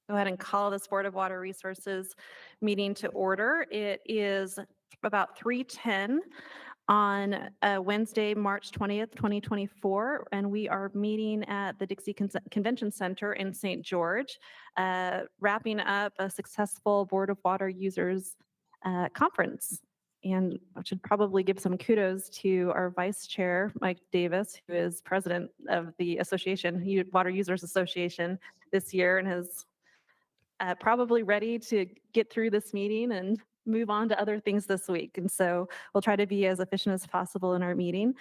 Go ahead and call this Board of Water Resources meeting to order. It is about 3:10 on Wednesday, March 20th, 2024, and we are meeting at the Dixie Convention Center in St. George, wrapping up a successful Board of Water Users conference. And I should probably give some kudos to our Vice Chair, Mike Davis, who is President of the Association, Water Users Association this year, and has probably ready to get through this meeting and move on to other things this week. And so we'll try to be as efficient as possible in our meeting.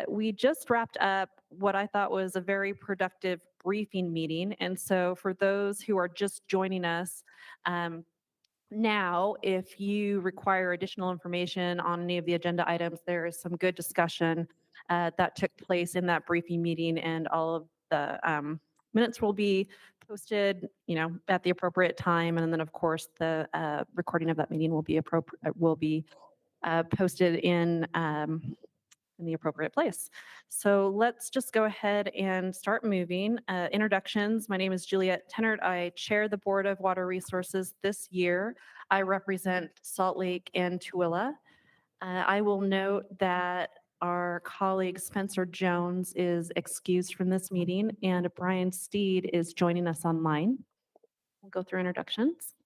We just wrapped up what I thought was a very productive briefing meeting. And so for those who are just joining us, now, if you require additional information on any of the agenda items, there is some good discussion that took place in that briefing meeting, and all of the minutes will be posted, at the appropriate time. And then, of course, the recording of that meeting will be posted in the appropriate place. So let's just go ahead and start moving. Introductions. My name is Juliet Tennert. I chair the Board of Water Resources this year. I represent Salt Lake and Tooele. I will note that our colleague Spencer Jones is excused from this meeting, and Brian Steed is joining us online. We'll go through introductions.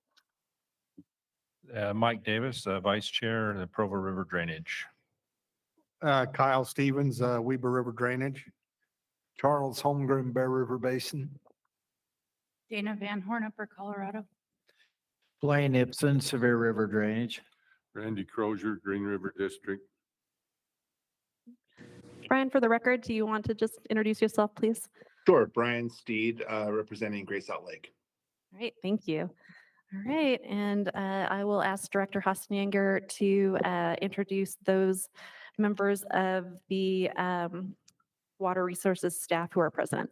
Mike Davis, Vice Chair of the Provo River Drainage. Kyle Stevens, Weber River Drainage. Charles Holmgren, Bear River Basin. Dana Van Horn, Upper Colorado. Blaine Ibsen, Severe River Drainage. Randy Crozier, Green River District. Brian, for the record, do you want to just introduce yourself, please? Sure. Brian Steed, representing Great Salt Lake. All right, thank you. All right, and I will ask Director Hasenyager to introduce those members of the Water Resources staff who are present.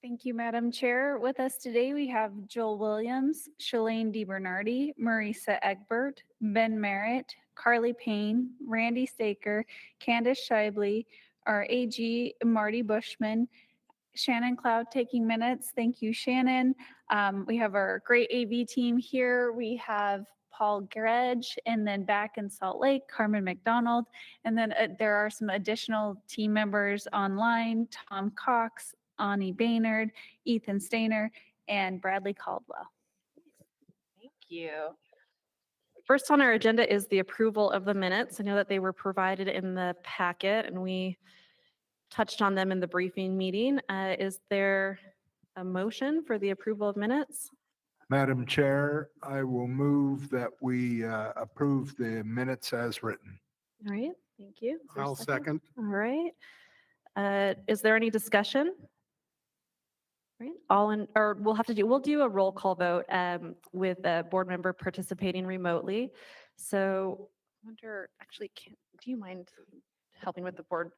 Thank you, Madam Chair. With us today, we have Joel Williams, Shalaine DeBernardi, Marisa Egbert, Ben Merritt, Carly Payne, Randy Staker, Candace Schaible, our AG, Marty Bushman, Shannon Cloud taking minutes. Thank you, Shannon. We have our great AV team here. We have Paul Gredge, and then back in Salt Lake, Carmen McDonald. And then there are some additional team members online, Tom Cox, Ani Baynard, Ethan Stayner, and Bradley Caldwell. Thank you. First on our agenda is the approval of the minutes. I know that they were provided in the packet, and we touched on them in the briefing meeting. Is there a motion for the approval of minutes? Madam Chair, I will move that we approve the minutes as written. All right, thank you. Is there a I'll second. All right. Is there any discussion? All right, we'll do a roll call vote with a board member participating remotely. So I wonder, actually, do you mind helping with the board,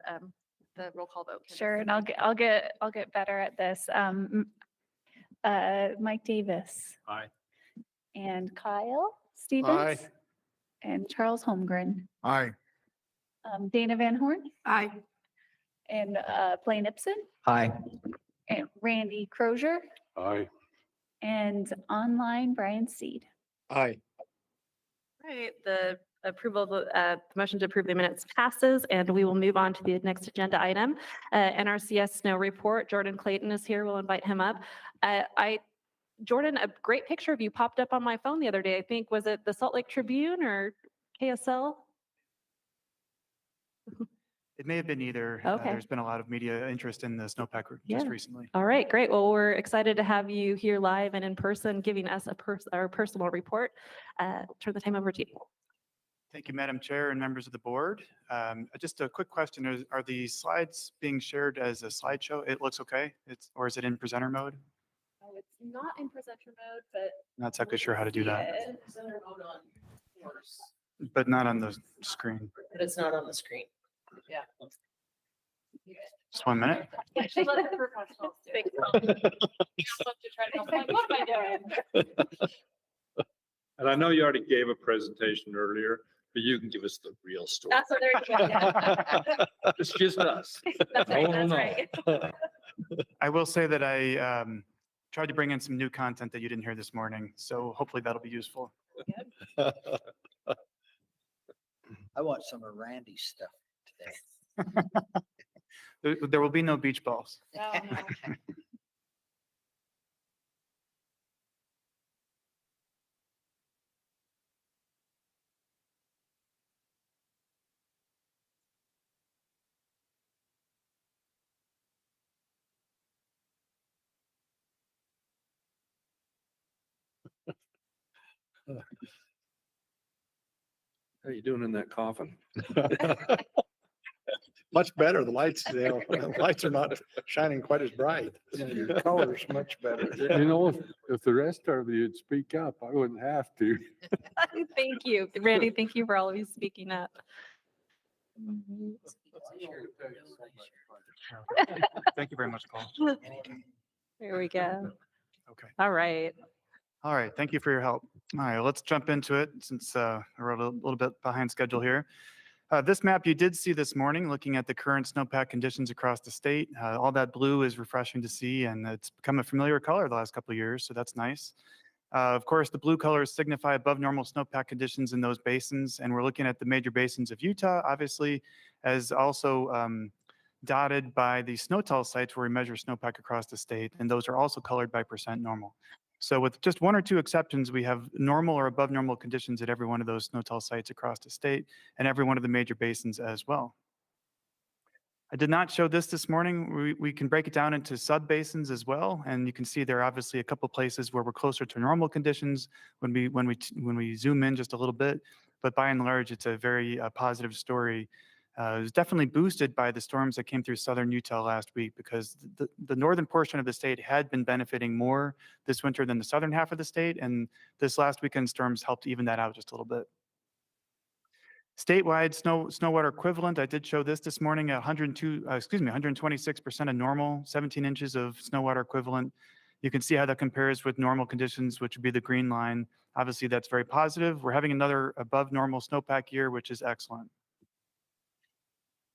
the roll call vote? Sure, and I'll get better at this. Mike Davis. Aye. And Kyle Stevens. Aye. And Charles Holmgren. Aye. Dana Van Horn. Aye. And Blaine Ibsen. Aye. And Randy Crozier. Aye. And online, Brian Steed. Aye. Right, the approval of the motion to approve the minutes passes, and we will move on to the next agenda item. NRCS snow report. Jordan Clayton is here. We'll invite him up. Jordan, a great picture of you popped up on my phone the other day. I think, was it the Salt Lake Tribune or KSL? It may have been either. Okay. There's been a lot of media interest in the snowpack just recently. All right, great. Well, we're excited to have you here live and in person, giving us our personal report. Turn the time over to you. Thank you, Madam Chair and members of the board. Just a quick question. Are the slides being shared as a slideshow? It looks okay? Or is it in presenter mode? Oh, it's not in presenter mode, but Not exactly sure how to do that. Presenter mode on yours, But not on the screen. but it's not on the screen. Yeah. Just 1 minute. Actually, let the professionals do it. What am I doing? And I know you already gave a presentation earlier, but you can give us the real story. That's what they're doing. It's just us. That's right, Oh, that's no. right. I will say that I tried to bring in some new content that you didn't hear this morning, so hopefully that'll be useful. I want some of Randy's stuff today. There will be no beach balls. How you doing in that coffin? Much better. The lights, the lights are not shining quite as bright. Your color's much better. You know, if the rest of you would speak up, I wouldn't have to. Thank you, Randy. Thank you for always speaking up. Thank you very much, Paul. There we go. Okay. All right. All right. Thank you for your help. All right, let's jump into it since we're a little bit behind schedule here. This map you did see this morning, looking at the current snowpack conditions across the state. All that blue is refreshing to see, and it's become a familiar color the last couple of years, so that's nice. Of course, the blue colors signify above normal snowpack conditions in those basins, and we're looking at the major basins of Utah, obviously, as also dotted by the SNOTEL sites where we measure snowpack across the state, and those are also colored by percent normal. So with just one or two exceptions, we have normal or above normal conditions at every one of those SNOTEL sites across the state and every one of the major basins as well. I did not show this morning. We can break it down into sub-basins as well, and you can see there are obviously a couple places where we're closer to normal conditions when we zoom in just a little bit. But by and large, it's a very positive story. It was definitely boosted by the storms that came through southern Utah last week, because the northern portion of the state had been benefiting more this winter than the southern half of the state, and this last weekend storms helped even that out just a little bit. Statewide snow water equivalent, I did show this morning at 126% of normal, 17 inches of snow water equivalent. You can see how that compares with normal conditions, which would be the green line. Obviously, that's very positive. We're having another above normal snowpack year, which is excellent.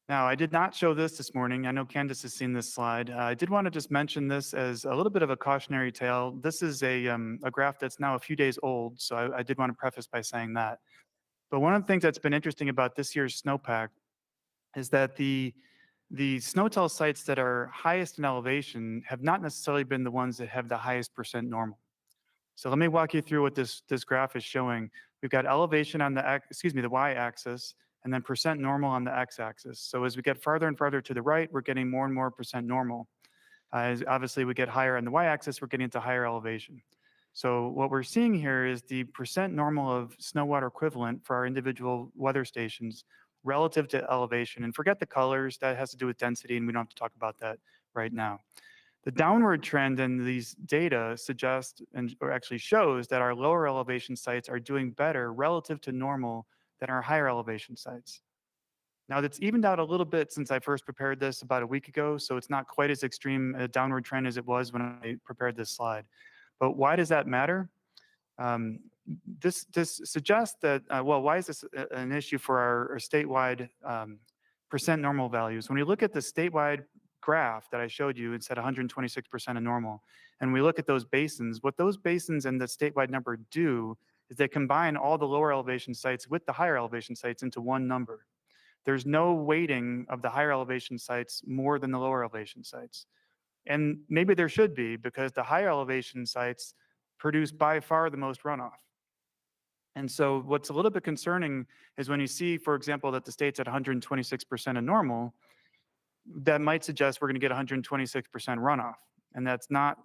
Now, I did not show this morning. I know Candace has seen this slide. I did want to just mention this as a little bit of a cautionary tale. This is a graph that's now a few days old, so I did want to preface by saying that. But one of the things that's been interesting about this year's snowpack is that the SNOTEL sites that are highest in elevation have not necessarily been the ones that have the highest percent normal. So let me walk you through what this graph is showing. We've got elevation on the y-axis, and then percent normal on the x-axis. So as we get farther and farther to the right, we're getting more and more percent normal. As obviously we get higher on the y-axis, we're getting into higher elevation. So what we're seeing here is the percent normal of snow water equivalent for our individual weather stations relative to elevation. And forget the colors, that has to do with density, and we don't have to talk about that right now. The downward trend in these data suggests, or actually shows, that our lower elevation sites are doing better relative to normal than our higher elevation sites. Now, that's evened out a little bit since I first prepared this about a week ago, so it's not quite as extreme a downward trend as it was when I prepared this slide. But why does that matter? This suggests that, well, why is this an issue for our statewide percent normal values? When we look at the statewide graph that I showed you, it said 126% of normal, and we look at those basins, what those basins and the statewide number do is they combine all the lower elevation sites with the higher elevation sites into one number. There's no weighting of the higher elevation sites more than the lower elevation sites. And maybe there should be, because the higher elevation sites produce by far the most runoff. And so what's a little bit concerning is when you see, for example, that the state's at 126% of normal, that might suggest we're going to get 126% runoff. And that's not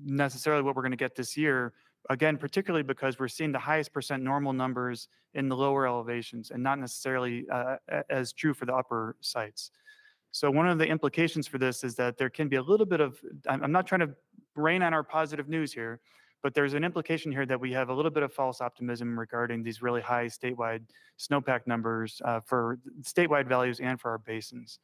necessarily what we're going to get this year. Again, particularly because we're seeing the highest percent normal numbers in the lower elevations and not necessarily as true for the upper sites. So one of the implications for this is that there can be a little bit of, I'm not trying to rain on our positive news here, but there's an implication here that we have a little bit of false optimism regarding these really high statewide snowpack numbers for statewide values and for our basins.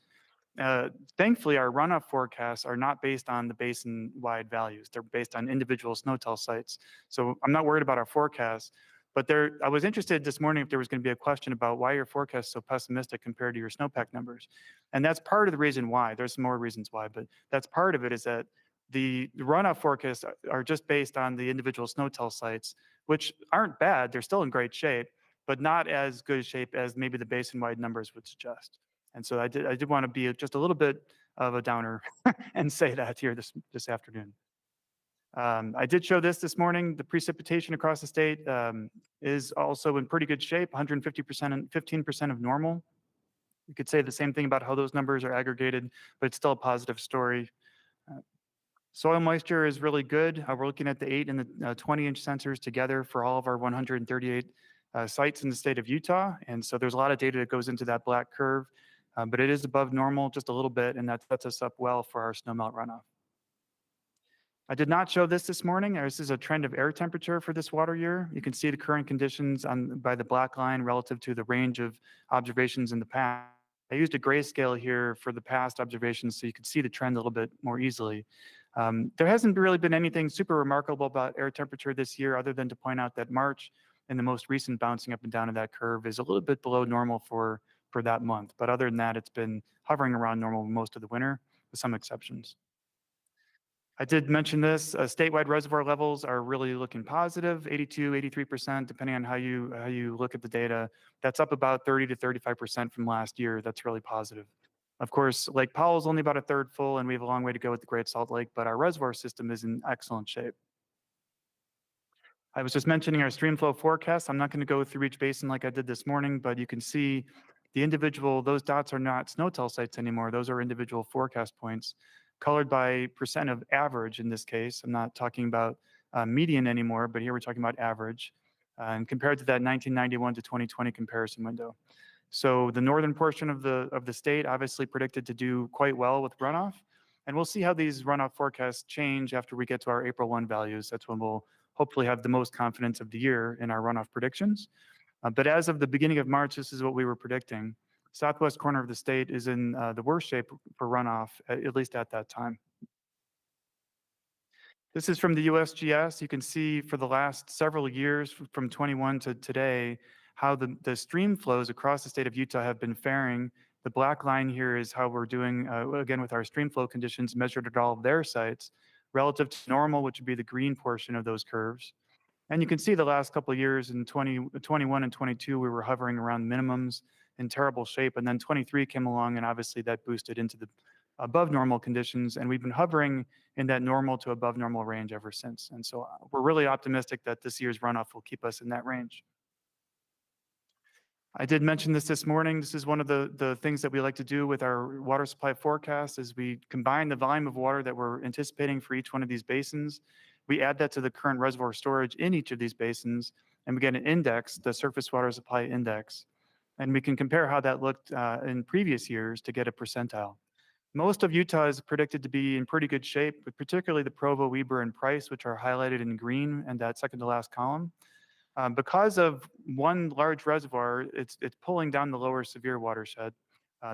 Thankfully, our runoff forecasts are not based on the basin-wide values. They're based on individual SNOTEL sites. So I'm not worried about our forecasts. But I was interested this morning if there was going to be a question about why your forecast is so pessimistic compared to your snowpack numbers. And that's part of the reason why. There's some more reasons why, but that's part of it is that the runoff forecasts are just based on the individual snowtell sites, which aren't bad. They're still in great shape, but not as good a shape as maybe the basin-wide numbers would suggest. And so I did want to be just a little bit of a downer and say that here this afternoon. I did show this morning. The precipitation across the state is also in pretty good shape, 150% and 15% of normal. You could say the same thing about how those numbers are aggregated, but it's still a positive story. Soil moisture is really good. We're looking at the 8 and the 20-inch sensors together for all of our 138 sites in the state of Utah. And so there's a lot of data that goes into that black curve, but it is above normal just a little bit, and that sets us up well for our snowmelt runoff. I did not show this morning. This is a trend of air temperature for this water year. You can see the current conditions by the black line relative to the range of observations in the past. I used a grayscale here for the past observations so you can see the trend a little bit more easily. There hasn't really been anything super remarkable about air temperature this year other than to point out that March and the most recent bouncing up and down of that curve is a little bit below normal for that month. But other than that, it's been hovering around normal most of the winter with some exceptions. I did mention this, statewide reservoir levels are really looking positive, 82, 83%, depending on how you look at the data. That's up about 30 to 35% from last year. That's really positive. Of course, Lake Powell is only about a third full, and we have a long way to go with the Great Salt Lake, but our reservoir system is in excellent shape. I was just mentioning our stream flow forecast. I'm not going to go through each basin like I did this morning, but you can see the individual, those dots are not snowtell sites anymore. Those are individual forecast points, colored by percent of average in this case. I'm not talking about median anymore, but here we're talking about average, and compared to that 1991 to 2020 comparison window. So the northern portion of the state obviously predicted to do quite well with runoff, and we'll see how these runoff forecasts change after we get to our April 1 values. That's when we'll hopefully have the most confidence of the year in our runoff predictions. But as of the beginning of March, this is what we were predicting. Southwest corner of the state is in the worst shape for runoff, at least at that time. This is from the USGS. You can see for the last several years, from 21 to today, how the stream flows across the state of Utah have been faring. The black line here is how we're doing, again, with our stream flow conditions measured at all of their sites, relative to normal, which would be the green portion of those curves. And you can see the last couple of years in 21 and 22, we were hovering around minimums in terrible shape. And then 23 came along, and obviously that boosted into the above normal conditions. And we've been hovering in that normal to above normal range ever since. And so we're really optimistic that this year's runoff will keep us in that range. I did mention this morning. This is one of the things that we like to do with our water supply forecast is we combine the volume of water that we're anticipating for each one of these basins. We add that to the current reservoir storage in each of these basins, and we get an index, the surface water supply index. And we can compare how that looked in previous years to get a percentile. Most of Utah is predicted to be in pretty good shape, but particularly the Provo, Weber, and Price, which are highlighted in green and that second to last column. Because of one large reservoir, it's pulling down the lower Sevier watershed.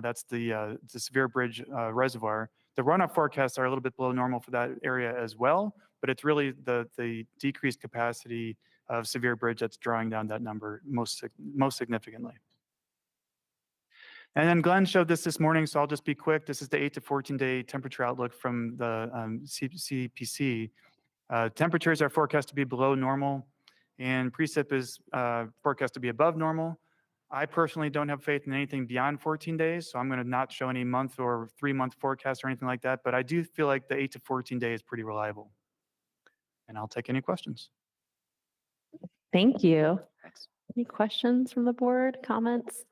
That's the Sevier Bridge reservoir. The runoff forecasts are a little bit below normal for that area as well, but it's really the decreased capacity of Sevier Bridge that's drawing down that number most significantly. And then Glenn showed this morning, so I'll just be quick. This is the 8 to 14-day temperature outlook from the CPC. Temperatures are forecast to be below normal, and precip is forecast to be above normal. I personally don't have faith in anything beyond 14 days, so I'm going to not show any month or 3-month forecast or anything like that, but I do feel like the 8 to 14 day is pretty reliable. And I'll take any questions. Thank you. Thanks. Any questions from the board, comments?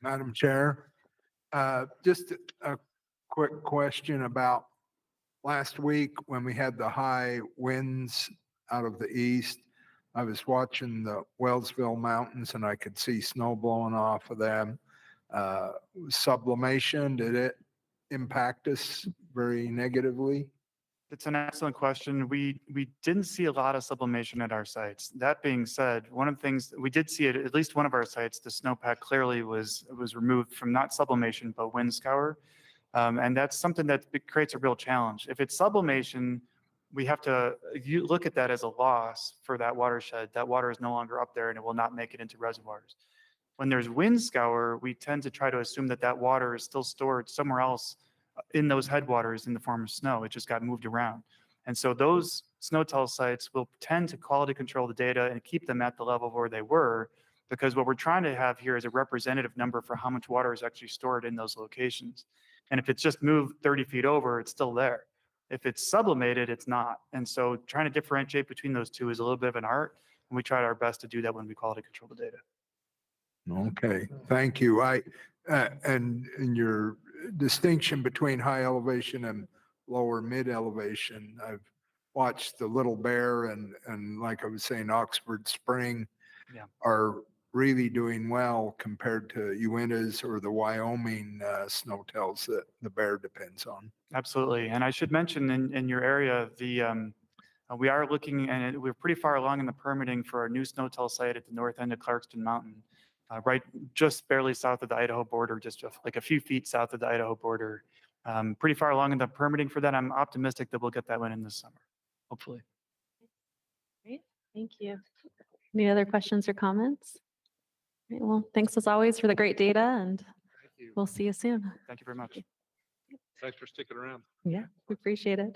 Madam Chair, just a quick question about last week when we had the high winds out of the east. I was watching the Wellsville Mountains and I could see snow blowing off of them. Sublimation, did it impact us very negatively? It's an excellent question. We didn't see a lot of sublimation at our sites. That being said, one of the things we did see at least one of our sites, the snowpack clearly was removed from not sublimation, but wind scour. And that's something that creates a real challenge. If it's sublimation, we have to you look at that as a loss for that watershed. That water is no longer up there and it will not make it into reservoirs. When there's wind scour, we tend to try to assume that that water is still stored somewhere else in those headwaters in the form of snow. It just got moved around. And so those SNOTEL sites will tend to quality control the data and keep them at the level where they were, because what we're trying to have here is a representative number for how much water is actually stored in those locations. And if it's just moved 30 feet over, it's still there. If it's sublimated, it's not. And so trying to differentiate between those two is a little bit of an art, and we try our best to do that when we quality control the data. Okay, thank you. And in your distinction between high elevation and lower mid elevation, I've watched the Little Bear and like I was saying, Oxford Spring Yeah. are really doing well compared to Uintas or the Wyoming snowtells that the Bear depends on. Absolutely. And I should mention in your area, we are looking, and we're pretty far along in the permitting for our new SNOTEL site at the north end of Clarkston Mountain, right just barely south of the Idaho border, just like a few feet south of the Idaho border. Pretty far along in the permitting for that. I'm optimistic that we'll get that one in this summer, hopefully. Great, thank you. Any other questions or comments? Great, well, thanks as always for the great data, and Thank you. we'll see you soon. Thank you very much. Thanks for sticking around. Yeah, we appreciate it.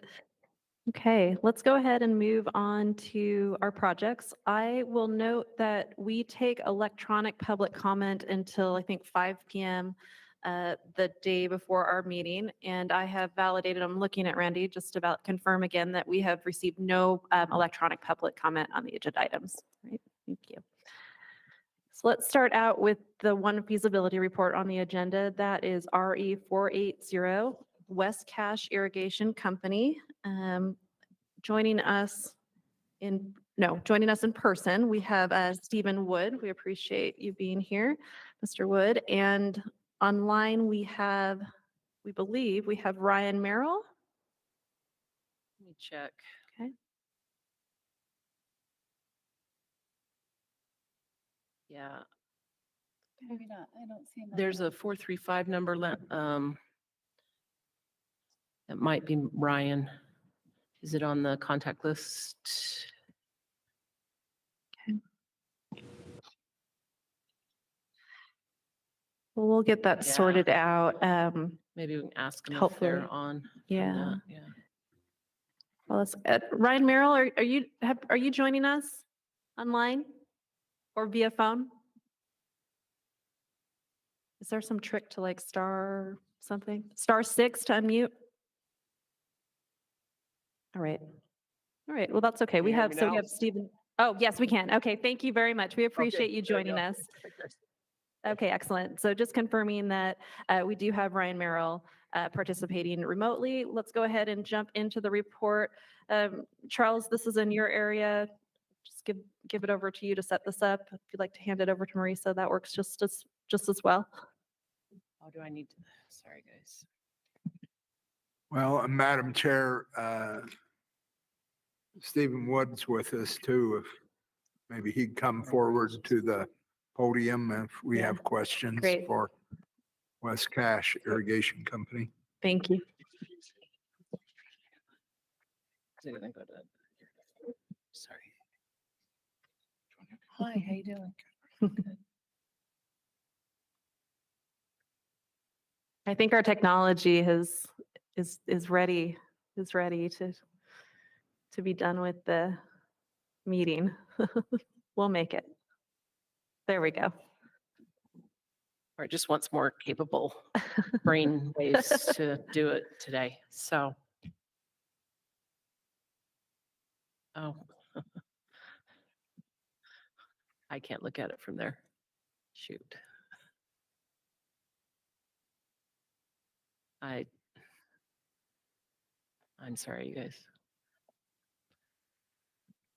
Okay, let's go ahead and move on to our projects. I will note that we take electronic public comment until I think 5 p.m. The day before our meeting, and I have validated, I'm looking at Randy, just about confirm again that we have received no electronic public comment on the agenda items. Right, thank you. So let's start out with the one feasibility report on the agenda. That is RE 480 West Cache Irrigation Company. Joining us in person, we have Stephen Wood. We appreciate you being here, Mr. Wood. And online, we believe we have Ryan Merrill. Let me check. Okay. Yeah, Maybe not. I don't see him. on there's the- a 435 number. It might be Ryan. Is it on the contact list? Well, we'll get that Yeah. sorted out. Maybe we can ask them if Hopefully. they're on. from Yeah. that, Yeah. Well, Ryan Merrill, are you joining us online or via phone? Is there some trick to like star something? Star 6 to unmute? All right. All right. Well, that's okay. We have Stephen. Oh, yes, we can. Okay. Thank you very much. We appreciate you joining us. Okay, excellent. So just confirming that we do have Ryan Merrill participating remotely. Let's go ahead and jump into the report. Charles, this is in your area. Just give it over to you to set this up. If you'd like to hand it over to Marisa, that works just as well. Oh, do I need to? Sorry, guys. Well, Madam Chair, Stephen Wood's with us too. If maybe he'd come forward to the podium if we Yeah. have questions Great. for West Cache Irrigation Company. Thank you. Sorry. Hi, how you doing? I think our technology is ready to be done with the meeting. We'll make it. There we go. Or just wants more capable brain waves to do it today. So. Oh. I can't look at it from there. Shoot. I'm sorry, you guys.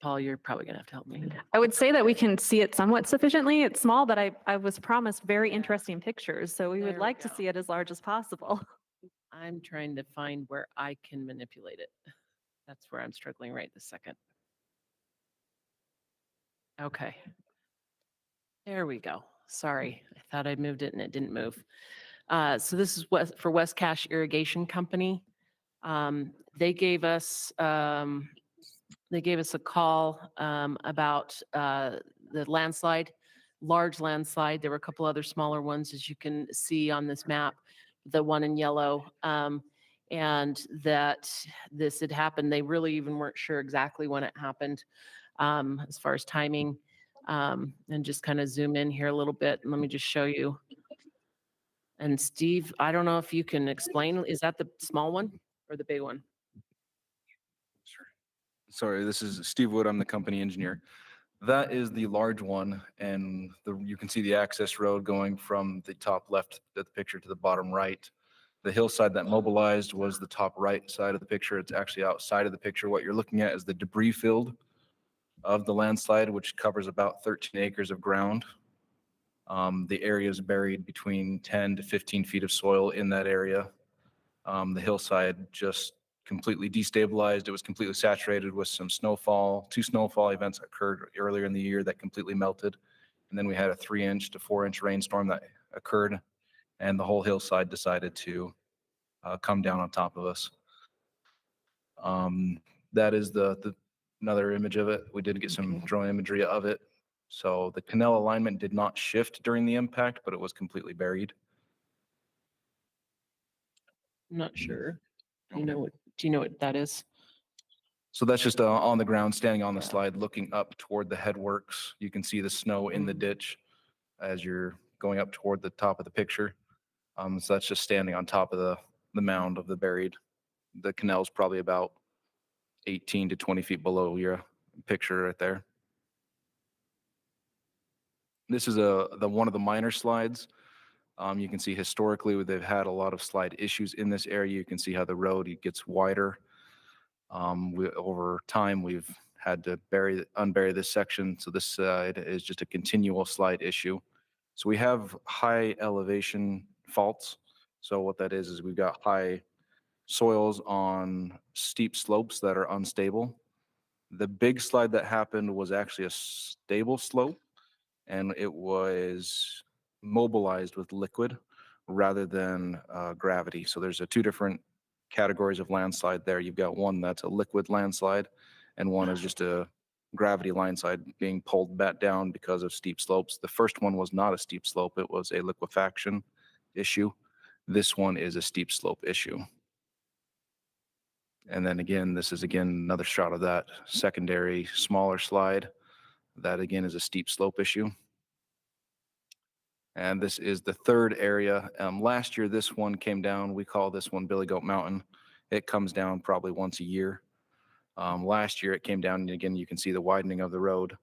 Paul, you're probably gonna have to help me. I would say that we can see it somewhat sufficiently. It's small, but I was promised very Yeah. interesting pictures, so we would There we like to go. see it as large as possible. I'm trying to find where I can manipulate it. That's where I'm struggling right this second. Okay. There we go. Sorry, I thought I moved it and it didn't move. So this is for West Cache Irrigation Company. They gave us a call about the landslide, large landslide. There were a couple other smaller ones, as you can see on this map, the one in yellow, and that this had happened. They really even weren't sure exactly when it happened as far as timing. And just kind of zoom in here a little bit. And let me just show you. And Steve, I don't know if you can explain, is that the small one or the big one? Sorry, this is Steve Wood. I'm the company engineer. That is the large one, and you can see the access road going from the top left of the picture to the bottom right. The hillside that mobilized was the top right side of the picture. It's actually outside of the picture. What you're looking at is the debris field of the landslide, which covers about 13 acres of ground. The area is buried between 10 to 15 feet of soil in that area. The hillside just completely destabilized. It was completely saturated with some snowfall. 2 snowfall events occurred earlier in the year that completely melted. And then we had a 3-inch to 4-inch rainstorm that occurred, and the whole hillside decided to come down on top of us. That is another image of it. We did get some drone imagery of it. So the canal alignment did not shift during the impact, but it was completely buried. I'm not sure. Do you know what that is? So that's just on the ground, standing on the slide, looking up toward the headworks. You can see the snow in the ditch as you're going up toward the top of the picture. So that's just standing on top of the mound of the buried. The canal is probably about 18 to 20 feet below your picture right there. This is one of the minor slides. You can see historically they've had a lot of slide issues in this area. You can see how the road gets wider. Over time, we've had to unbury this section. So this side is just a continual slide issue. So we have high elevation faults. So what that is we've got high soils on steep slopes that are unstable. The big slide that happened was actually a stable slope, and it was mobilized with liquid rather than gravity. So there's 2 different categories of landslide there. You've got one that's a liquid landslide, and one is just a gravity landslide being pulled back down because of steep slopes. The first one was not a steep slope. It was a liquefaction issue. This one is a steep slope issue. And then again, this is another shot of that secondary smaller slide. That again is a steep slope issue. And this is the third area. Last year, this one came down. We call this one Billy Goat Mountain. It comes down probably once a year. Last year, it came down, and again, you can see the widening of the road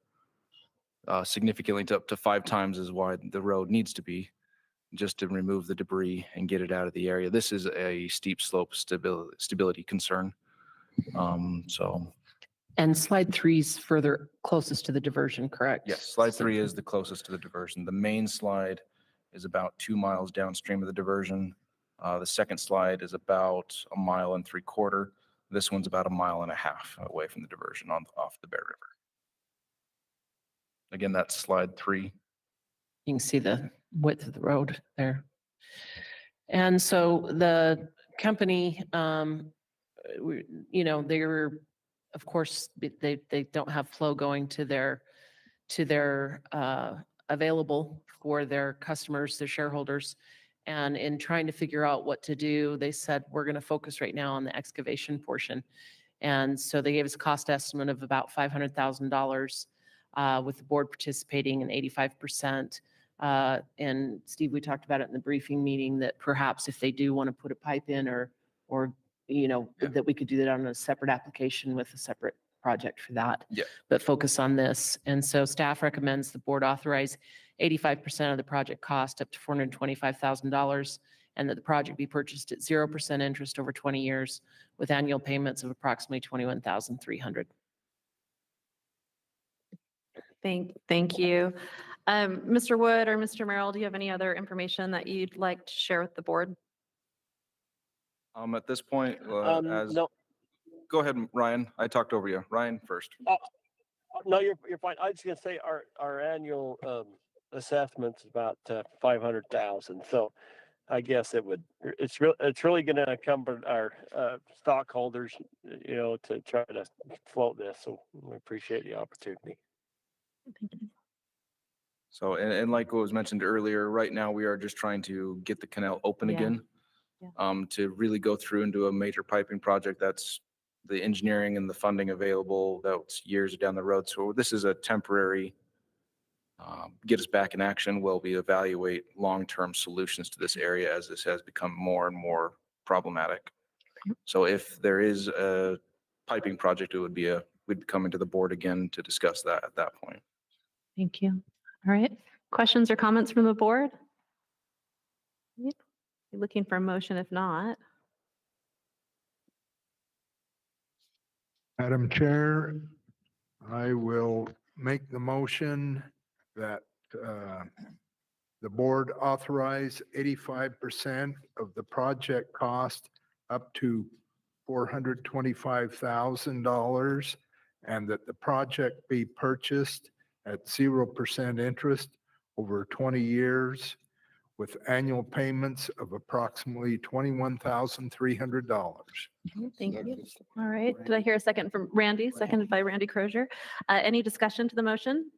significantly to up to 5 times as wide the road needs to be just to remove the debris and get it out of the area. This is a steep slope stability concern. And slide 3's further closest to the diversion, correct? Yes, slide 3 is the closest to the diversion. The main slide is about 2 miles downstream of the diversion. The second slide is about 1.75 miles. This one's about 1.5 miles away from the diversion off the Bear River. Again, that's slide 3. You can see the width of the road there. And so the company, they're, of course, they don't have flow going to their available for their customers, their shareholders. And in trying to figure out what to do, they said, we're going to focus right now on the excavation portion. And so they gave us a cost estimate of about $500,000 with the board participating in 85%. And Steve, we talked about it in the briefing meeting that perhaps if they do want to put a pipe in or that we could do that on a separate application with a separate project for that. Yeah. But focus on this. And so staff recommends the board authorize 85% of the project cost up to $425,000, and that the project be purchased at 0% interest over 20 years with annual payments of approximately $21,300. Thank you. Mr. Wood or Mr. Merrill, do you have any other information that you'd like to share with the board? At this point, No, go ahead, Ryan. I talked over you. Ryan first. no, you're fine. I was just gonna say our annual assessment's about 500,000. So I guess it's really going to encumber our stockholders, to try to float this. So we appreciate the opportunity. So, and like what was mentioned earlier, right now we are just trying to get the canal open Yeah. again. To really go through and do a major piping project. That's the engineering and the funding available. That's years down the road. So this is a temporary, get us back in action while we evaluate long-term solutions to this area as this has become more and more problematic. So if there is a piping project, it would be we'd come into the board again to discuss that at that point. Thank you. All right. Questions or comments from the board? Yep. You're looking for a motion if not. Madam Chair, I will make the motion that the board authorize 85% of the project cost up to $425,000 and that the project be purchased at 0% interest over 20 years with annual payments of approximately $21,300. Thank you. All right. Did I hear a second from Randy? Seconded by Randy Crozier. Any discussion to the motion?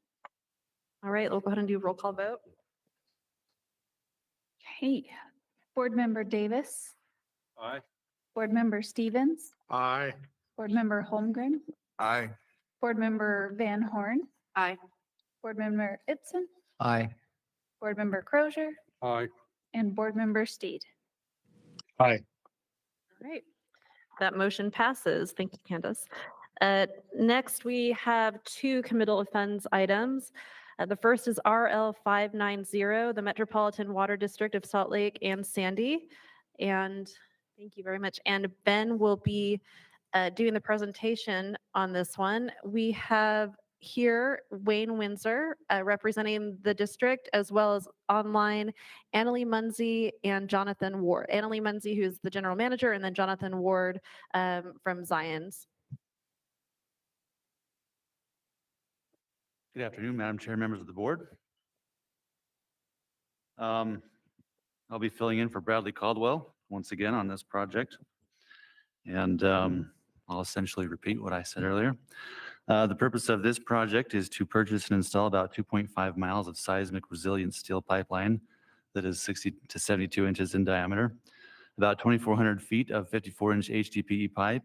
All right, we'll go ahead and do a roll call vote. Okay. Board Member Davis, Aye. Board Member Stevens, Aye. Board Member Holmgren, Aye. Board Member Van Horn, Aye. Board Member Itzen, Aye. Board Member Crozier, Aye. and Board Member Steed. Aye. All right. That motion passes. Thank you, Candace. Next, we have two committal of funds items. The first is RL 590, the Metropolitan Water District of Salt Lake and Sandy. And thank you very much. And Ben will be doing the presentation on this one. We have here Wayne Windsor representing the district, as well as online Annalie Munsey and Jonathan Ward. Annalie Munsey, who's the general manager, and then Jonathan Ward from Zions. Good afternoon, Madam Chair, members of the board. I'll be filling in for Bradley Caldwell once again on this project. And I'll essentially repeat what I said earlier. The purpose of this project is to purchase and install about 2.5 miles of seismic resilient steel pipeline that is 60 to 72 inches in diameter, about 2,400 feet of 54-inch HDPE pipe,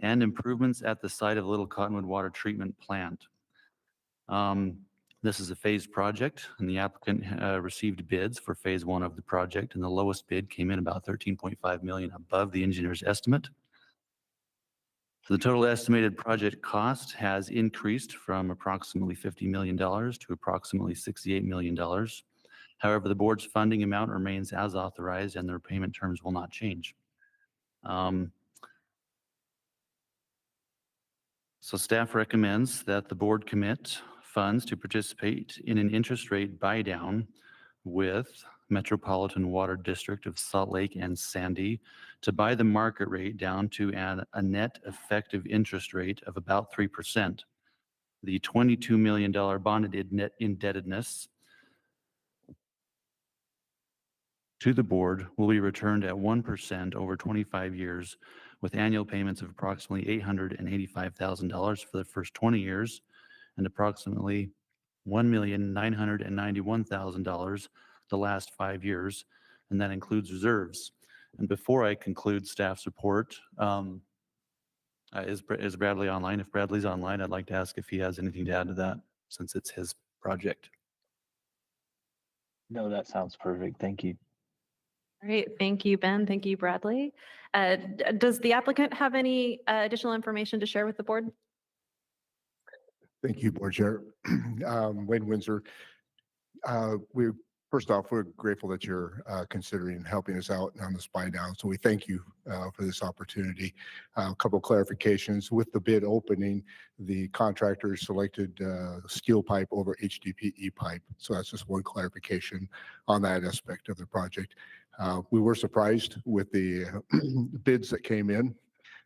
and improvements at the site of Little Cottonwood Water Treatment Plant. This is a phased project, and the applicant received bids for phase one of the project, and the lowest bid came in about $13.5 million above the engineer's estimate. So the total estimated project cost has increased from approximately $50 million to approximately $68 million. However, the board's funding amount remains as authorized, and the repayment terms will not change. So staff recommends that the board commit funds to participate in an interest rate buy down with Metropolitan Water District of Salt Lake and Sandy to buy the market rate down to a net effective interest rate of about 3%. The $22 million bonded net indebtedness to the board will be returned at 1% over 25 years with annual payments of approximately $885,000 for the first 20 years and approximately $1,991,000 the last 5 years, and that includes reserves. And before I conclude staff's report, is Bradley online? If Bradley's online, I'd like to ask if he has anything to add to that, since it's his project. No, that sounds perfect. Thank you. All right, thank you, Ben. Thank you, Bradley. Does the applicant have any additional information to share with the board? Thank you, Board Chair. Wayne Windsor. First off, we're grateful that you're considering helping us out on this buy down. So we thank you for this opportunity. A couple of clarifications. With the bid opening, the contractor selected steel pipe over HDPE pipe. So that's just one clarification on that aspect of the project. We were surprised with the bids that came in,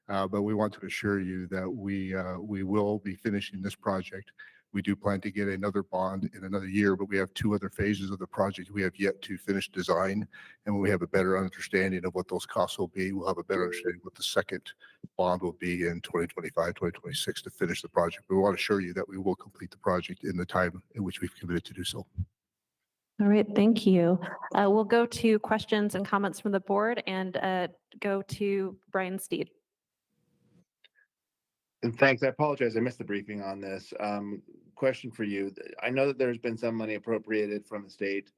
but we want to assure you that we will be finishing this project We do plan to get another bond in another year, but we have two other phases of the project. We have yet to finish design. And when we have a better understanding of what those costs will be, we'll have a better understanding what the second bond will be in 2025, 2026 to finish the project. But we want to assure you that we will complete the project in the time in which we've committed to do so. All right, thank you. We'll go to questions and comments from the board and go to Brian Steed. And thanks. I apologize. I missed the briefing on this. Question for you. I know that there's been some money appropriated from the state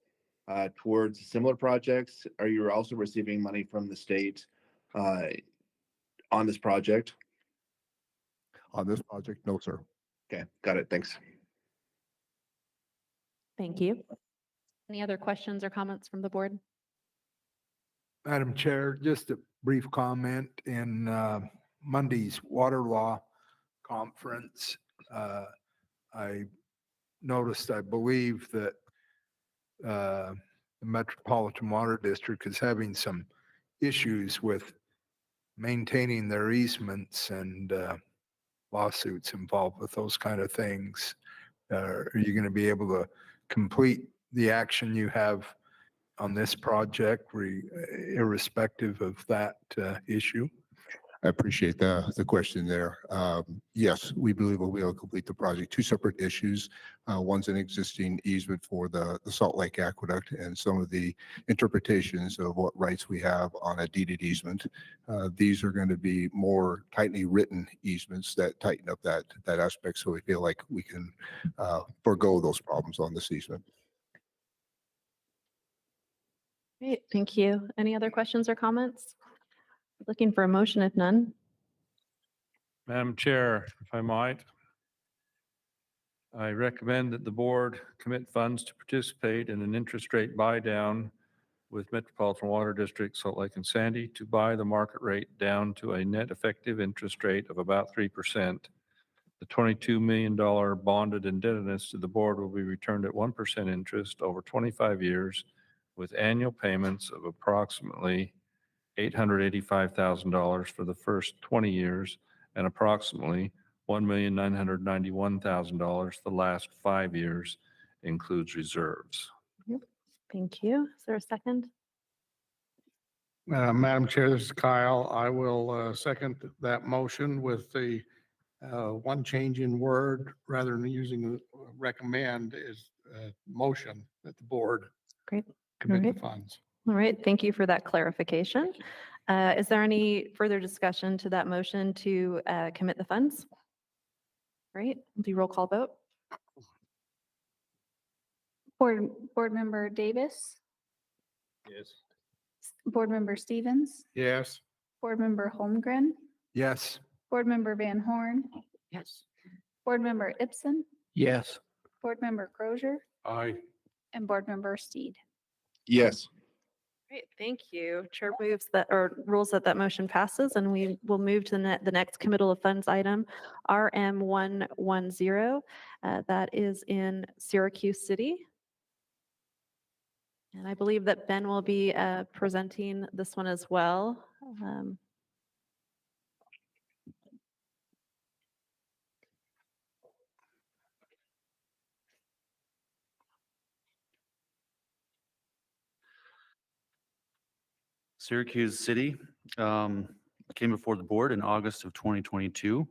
towards similar projects. Are you also receiving money from the state on this project? On this project, no, sir. Okay, got it. Thanks. Thank you. Any other questions or comments from the board? Madam Chair, just a brief comment. In Monday's water law conference, I noticed, I believe that the Metropolitan Water District is having some issues with maintaining their easements and lawsuits involved with those kind of things. Are you going to be able to complete the action you have on this project, irrespective of that issue? I appreciate the question there. Yes, we believe we'll be able to complete the project. Two separate issues. One's an existing easement for the Salt Lake Aqueduct and some of the interpretations of what rights we have on a deeded easement. These are going to be more tightly written easements that tighten up that aspect, so we feel like we can forego those problems on this easement. Great, thank you. Any other questions or comments? Looking for a motion if none. Madam Chair, if I might, I recommend that the board commit funds to participate in an interest rate buy down with Metropolitan Water District, Salt Lake and Sandy to buy the market rate down to a net effective interest rate of about 3%. The $22 million bonded indebtedness to the board will be returned at 1% interest over 25 years with annual payments of approximately $885,000 for the first 20 years and approximately $1,991,000 the last 5 years, includes reserves. Yep. Thank you. Is there a second? Madam Chair, this is Kyle. I will second that motion with the one change in word, rather than using recommend, is motion that the board Great. commit All the funds. All right, thank you for that clarification. Is there any further discussion to that motion to commit the funds? Great, do roll call vote. Board Member Davis, Yes. Board Member Stevens, Yes. Board Member Holmgren, Yes. Board Member Van Horn, Yes. Board Member Ibsen, Yes. Board Member Crozier, Aye. and Board Member Steed. Yes. Great, thank you. Chair moves that, or rules that that motion passes, and we will move to the next committal of funds item, RM 110. That is in Syracuse City. And I believe that Ben will be presenting this one as well. Syracuse City came before the board in August of 2022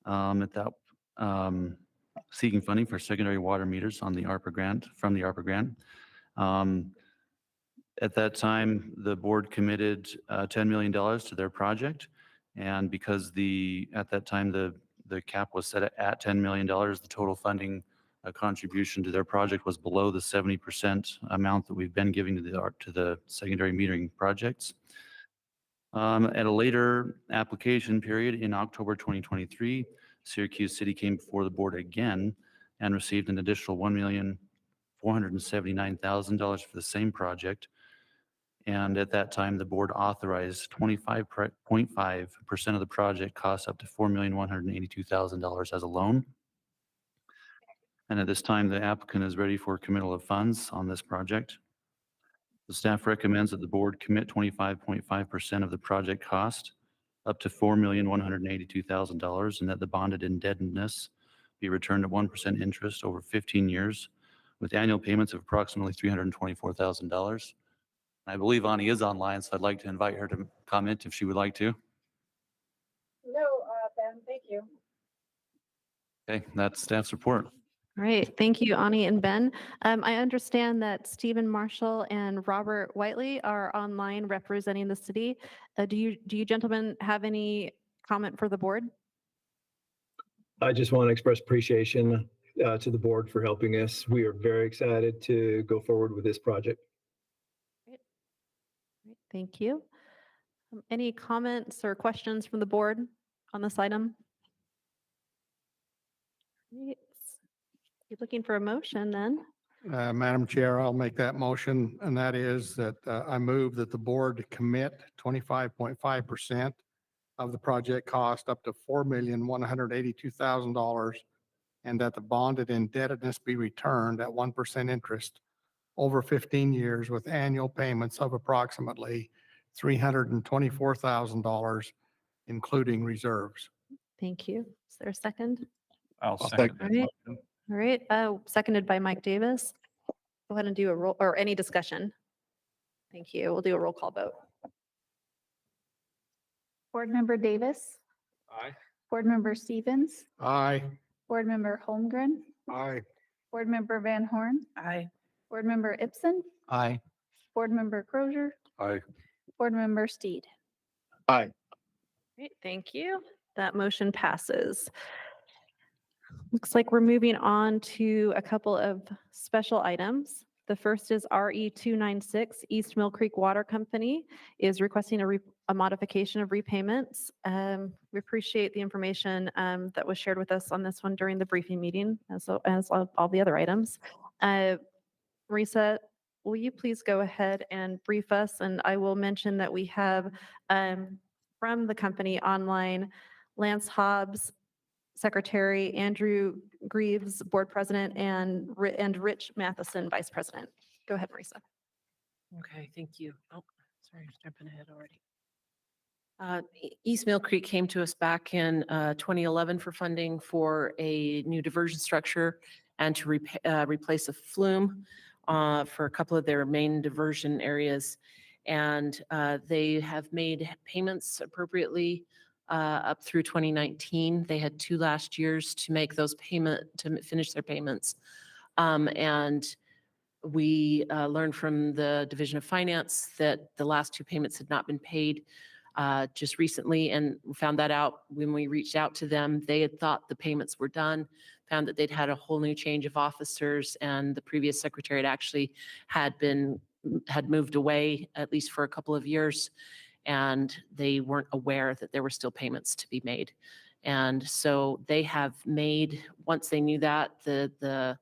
at that seeking funding for secondary water meters on the ARPA grant, from the ARPA grant. At that time, the board committed $10 million to their project. And because at that time, the cap was set at $10 million, the total funding contribution to their project was below the 70% amount that we've been giving to the secondary metering projects. At a later application period in October 2023, Syracuse City came before the board again and received an additional $1,479,000 for the same project. And at that time, the board authorized 25.5% of the project cost up to $4,182,000 as a loan. And at this time, the applicant is ready for committal of funds on this project. The staff recommends that the board commit 25.5% of the project cost up to $4,182,000 and that the bonded indebtedness be returned at 1% interest over 15 years with annual payments of approximately $324,000. I believe Ani is online, so I'd like to invite her to comment if she would like to. No, Ben, thank you. Okay, that's staff's report. All right, thank you, Ani and Ben. I understand that Stephen Marshall and Robert Whiteley are online representing the city. Do you gentlemen have any comment for the board? I just want to express appreciation to the board for helping us. We are very excited to go forward with this project. Great. Thank you. Any comments or questions from the board on this item? Great. You're looking for a motion then? Madam Chair, I'll make that motion, and that is that I move that the board commit 25.5% of the project cost up to $4,182,000, and that the bonded indebtedness be returned at 1% interest over 15 years with annual payments of approximately $324,000, including reserves. Thank you. Is there a second? I'll All second that right. motion. All right, seconded by Mike Davis. Go ahead and do a roll, or any discussion. Thank you. We'll do a roll call vote. Board Member Davis, Aye. Board Member Stevens, Aye. Board Member Holmgren, Aye. Board Member Van Horn, Aye. Board Member Ibsen, Aye. Board Member Crozier, Aye. Board Member Steed. Aye. Great, thank you. That motion passes. Looks like we're moving on to a couple of special items. The first is RE 296 East Millcreek Water Company is requesting a modification of repayments. We appreciate the information that was shared with us on this one during the briefing meeting, as all the other items. Marisa, will you please go ahead and brief us? And I will mention that we have from the company online, Lance Hobbs, Secretary, Andrew Greaves, Board President, and Rich Matheson, Vice President. Go ahead, Marisa. Okay, thank you. Oh, sorry, I'm jumping ahead already. East Millcreek came to us back in 2011 for funding for a new diversion structure and to replace a flume for a couple of their main diversion areas. And they have made payments appropriately up through 2019. They had 2 last years to make those to finish their payments. And we learned from the Division of Finance that the last 2 payments had not been paid just recently, and found that out when we reached out to them. They had thought the payments were done, found that they'd had a whole new change of officers, and the previous secretary actually had moved away, at least for a couple of years, and they weren't aware that there were still payments to be made. And so they have made, once they knew that, the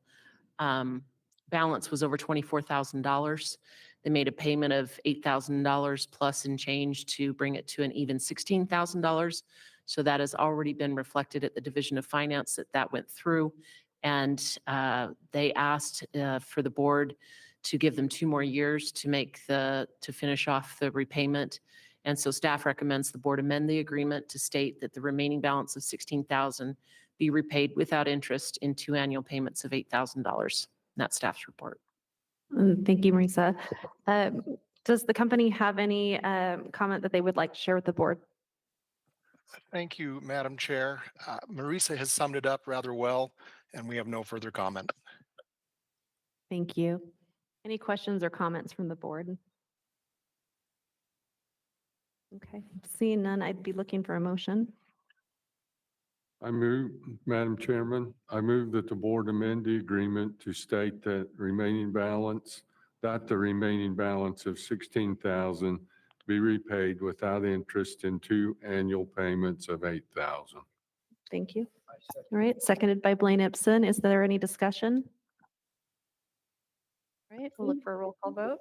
balance was over $24,000. They made a payment of $8,000 plus in change to bring it to an even $16,000. So that has already been reflected at the Division of Finance that went through. And they asked for the board to give them 2 more years to finish off the repayment. And so staff recommends the board amend the agreement to state that the remaining balance of $16,000 be repaid without interest in 2 annual payments of $8,000. That's staff's report. Thank you, Marisa. Does the company have any comment that they would like to share with the board? Thank you, Madam Chair. Marisa has summed it up rather well, and we have no further comment. Thank you. Any questions or comments from the board? Okay, seeing none, I'd be looking for a motion. I move, Madam Chairman, I move that the board amend the agreement to state that the remaining balance of $16,000 be repaid without interest in 2 annual payments of $8,000. Thank you. All right, seconded by Blaine Ibsen. Is there any discussion? All right, we'll look for a roll call vote.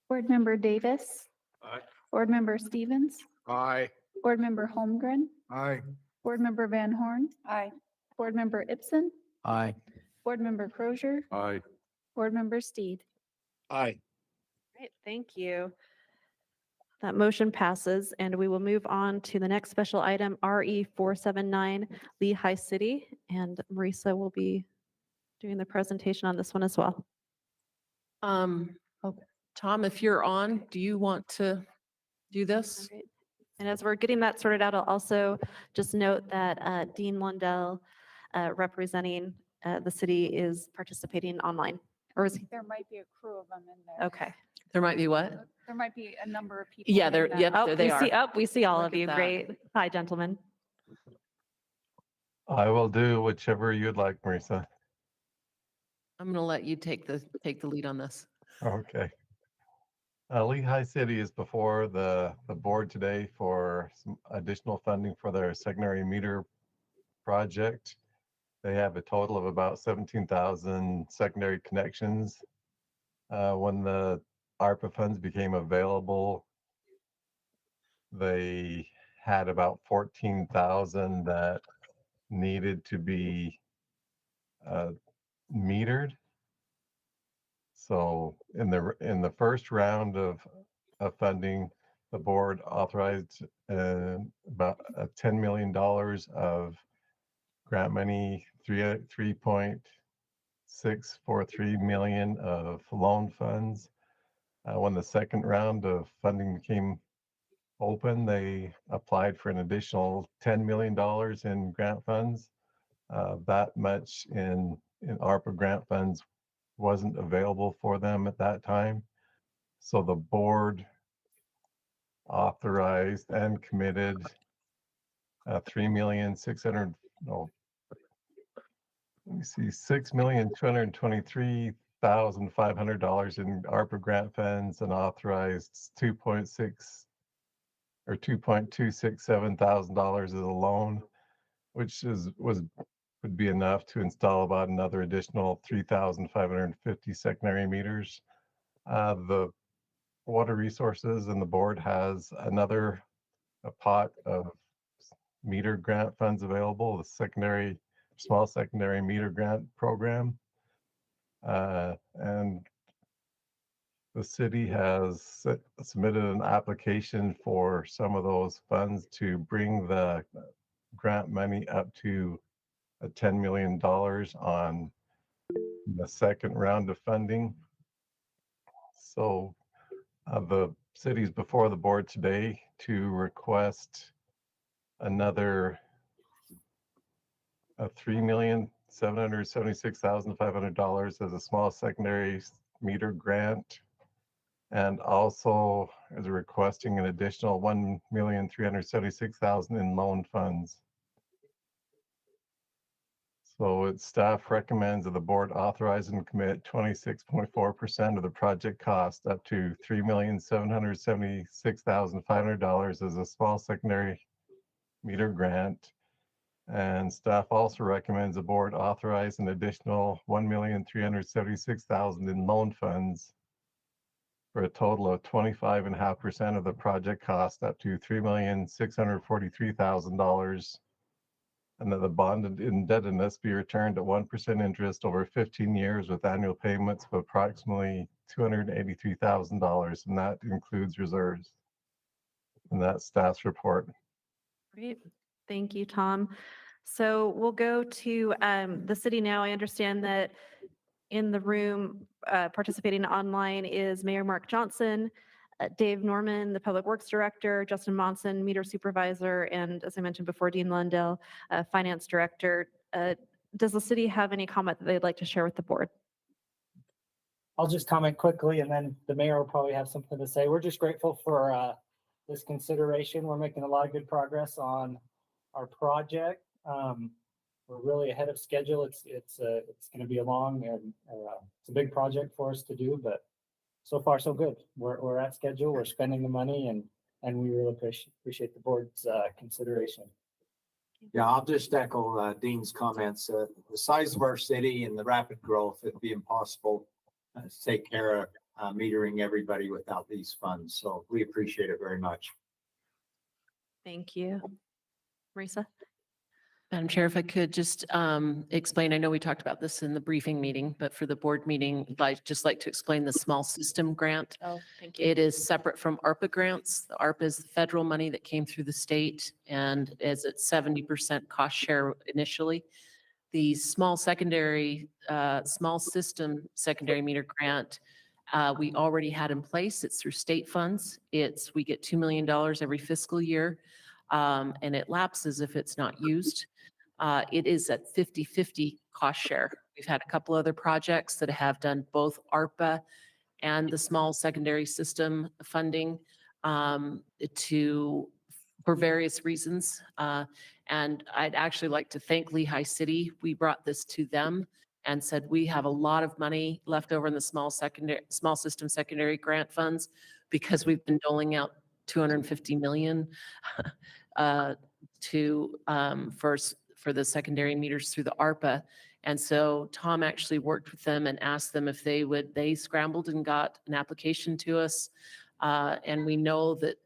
Board Member Davis. Aye. Board Member Stevens. Aye. Board Member Holmgren. Aye. Board Member Van Horn. Aye. Board Member Ibsen. Aye. Board Member Crozier. Aye. Board Member Steed. Aye. Great, thank you. That motion passes, and we will move on to the next special item, RE 479, Lehi City, and Marisa will be doing the presentation on this one as well. Tom, if you're on, do you want to do this? All right. And as we're getting that sorted out, I'll also just note that Dean Lundell, representing the city, is participating online. Or is he? There might be a crew of them in there. Okay. There might be what? There might be a number of people. Yeah, in there, that. yep, Oh, there they are. we see all Look of at you. that. Great. Hi, gentlemen. I will do whichever you'd like, Marisa. I'm going to let you take the lead on this. Okay. Lehi City is before the board today for some additional funding for their secondary meter project. They have a total of about 17,000 secondary connections. When the ARPA funds became available, they had about 14,000 that needed to be metered. So in the first round of funding, the board authorized about $10 million of grant money, 3.643 million of loan funds. When the second round of funding became open, they applied for an additional $10 million in grant funds. That much in ARPA grant funds wasn't available for them at that time. So the board authorized and committed $6,223,500 in ARPA grant funds and authorized $2.267,000 as a loan, which would be enough to install about another additional 3,550 secondary meters. The Water Resources and the board has a pot of meter grant funds available, the small secondary meter grant program. And the city has submitted an application for some of those funds to bring the grant money up to $10 million on the second round of funding. So the city's before the board today to request another $3,776,500 as a small secondary meter grant, and also is requesting an additional $1,376,000 in loan funds. So its staff recommends that the board authorize and commit 26.4% of the project cost up to $3,776,500 as a small secondary meter grant. And staff also recommends the board authorize an additional $1,376,000 in loan funds for a total of 25.5% of the project cost up to $3,643,000. And that the bonded indebtedness be returned at 1% interest over 15 years with annual payments of approximately $283,000, and that includes reserves. And that's staff's report. Great. Thank you, Tom. So we'll go to the city now. I understand that in the room participating online is Mayor Mark Johnson, Dave Norman, the Public Works Director, Justin Monson, Meter Supervisor, and as I mentioned before, Dean Lundell, Finance Director. Does the city have any comment that they'd like to share with the board? I'll just comment quickly and then the mayor will probably have something to say. We're just grateful for this consideration. We're making a lot of good progress on our project. We're really ahead of schedule. It's going to be a long and it's a big project for us to do, but so far so good. We're at schedule. We're spending the money and we really appreciate the board's consideration. Yeah, I'll just echo Dean's comments. The size of our city and the rapid growth, it'd be impossible to take care of metering everybody without these funds. So we appreciate it very much. Thank you. Marisa? Madam Chair, if I could just explain, I know we talked about this in the briefing meeting, but for the board meeting, I'd just like to explain the small system grant. Oh, thank you. It is separate from ARPA grants. The ARPA is the federal money that came through the state and is at 70% cost share initially. The small system secondary meter grant, we already had in place. It's through state funds. We get $2 million every fiscal year, and it lapses if it's not used. It is at 50-50 cost share. We've had a couple other projects that have done both ARPA and the small secondary system funding for various reasons. And I'd actually like to thank Lehi City. We brought this to them and said, we have a lot of money left over in the small system secondary grant funds because we've been doling out $250 million for the secondary meters through the ARPA. And so Tom actually worked with them and asked them if they scrambled and got an application to us. And we know that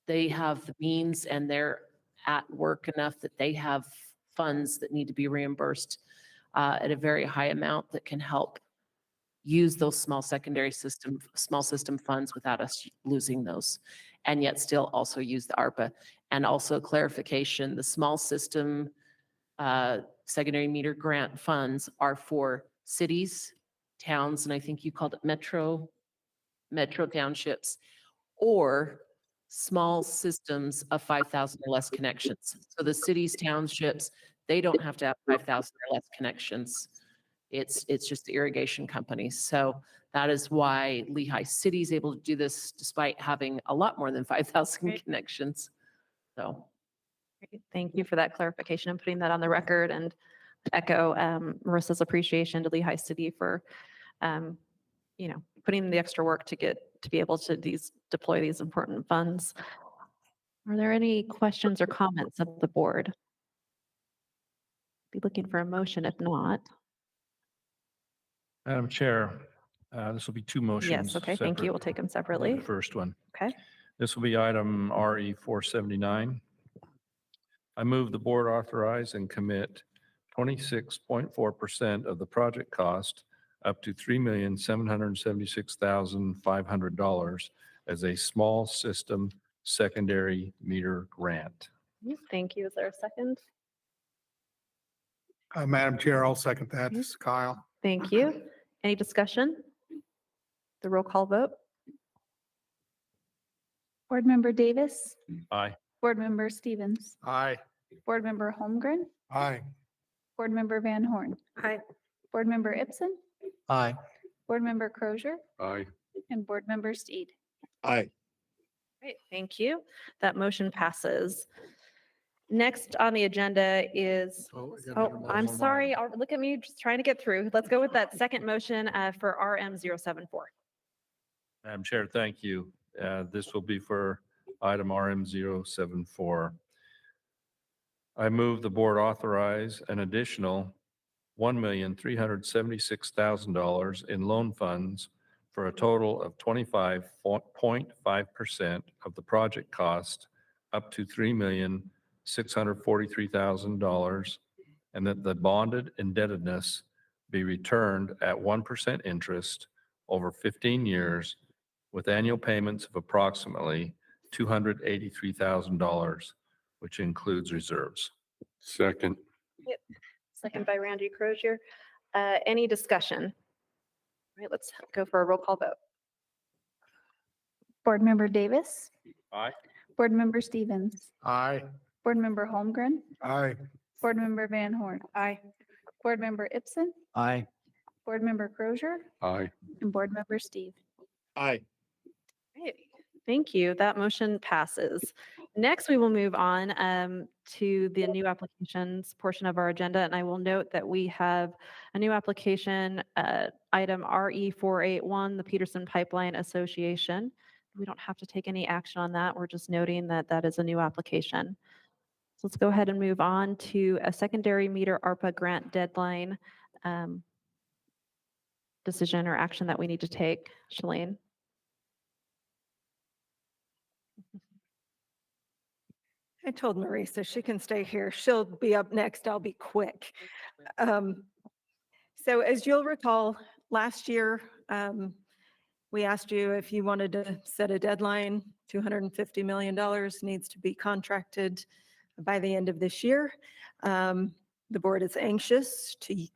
they have the means and they're at work enough that they have funds that need to be reimbursed at a very high amount that can help use those small system funds without us losing those, and yet still also use the ARPA. And also clarification, the small system secondary meter grant funds are for cities, towns, and I think you called it metro townships, or small systems of 5,000 or less connections. So the cities, townships, they don't have to have 5,000 or less connections. It's just the irrigation companies. So that is why Lehi City is able to do this despite having a lot more than 5,000 connections. So. Great. Thank you for that clarification and putting that on the record, and echo Marissa's appreciation to Lehi City for, putting in the extra work to be able to deploy these important funds. Are there any questions or comments of the board? Be looking for a motion if not. Madam Chair, this will be two motions. Yes, okay, thank you. separate. We'll take them I'll do separately. The first one. Okay. This will be item RE 479. I move the board authorize and commit 26.4% of the project cost up to $3,776,500 as a small system secondary meter grant. Thank you. Is there a second? Madam Chair, I'll second that. This is Kyle. Thank you. Any discussion? The roll call vote? Board Member Davis, Aye. Board Member Stevens, Aye. Board Member Holmgren, Aye. Board Member Van Horn, Aye. Board Member Ibsen, Aye. Board Member Crozier, Aye. and Board Member Steed. Aye. Great, thank you. That motion passes. Next on the agenda is, I'm sorry, look at me, just trying to get through. Let's go with that second motion for RM 074. Madam Chair, thank you. This will be for item RM 074. I move the board authorize an additional $1,376,000 in loan funds for a total of 25.5% of the project cost up to $3,643,000, and that the bonded indebtedness be returned at 1% interest over 15 years with annual payments of approximately $283,000, which includes reserves. Second. Yep. Second by Randy Crozier. Any discussion? All right, let's go for a roll call vote. Board Member Davis, Aye. Board Member Stevens, Aye. Board Member Holmgren, Aye. Board Member Van Horn, Aye. Board Member Ibsen, Aye. Board Member Crozier, Aye. and Board Member Steve. Aye. Great. Thank you. That motion passes. Next, we will move on to the new applications portion of our agenda. And I will note that we have a new application, item RE 481, the Peterson Pipeline Association. We don't have to take any action on that. We're just noting that that is a new application. So let's go ahead and move on to a secondary meter ARPA grant deadline decision or action that we need to take. Shalaine. I told Marisa she can stay here. She'll be up next. I'll be quick. So as you'll recall, last year, we asked you if you wanted to set a deadline. $250 million needs to be contracted by the end of this year. The board is anxious to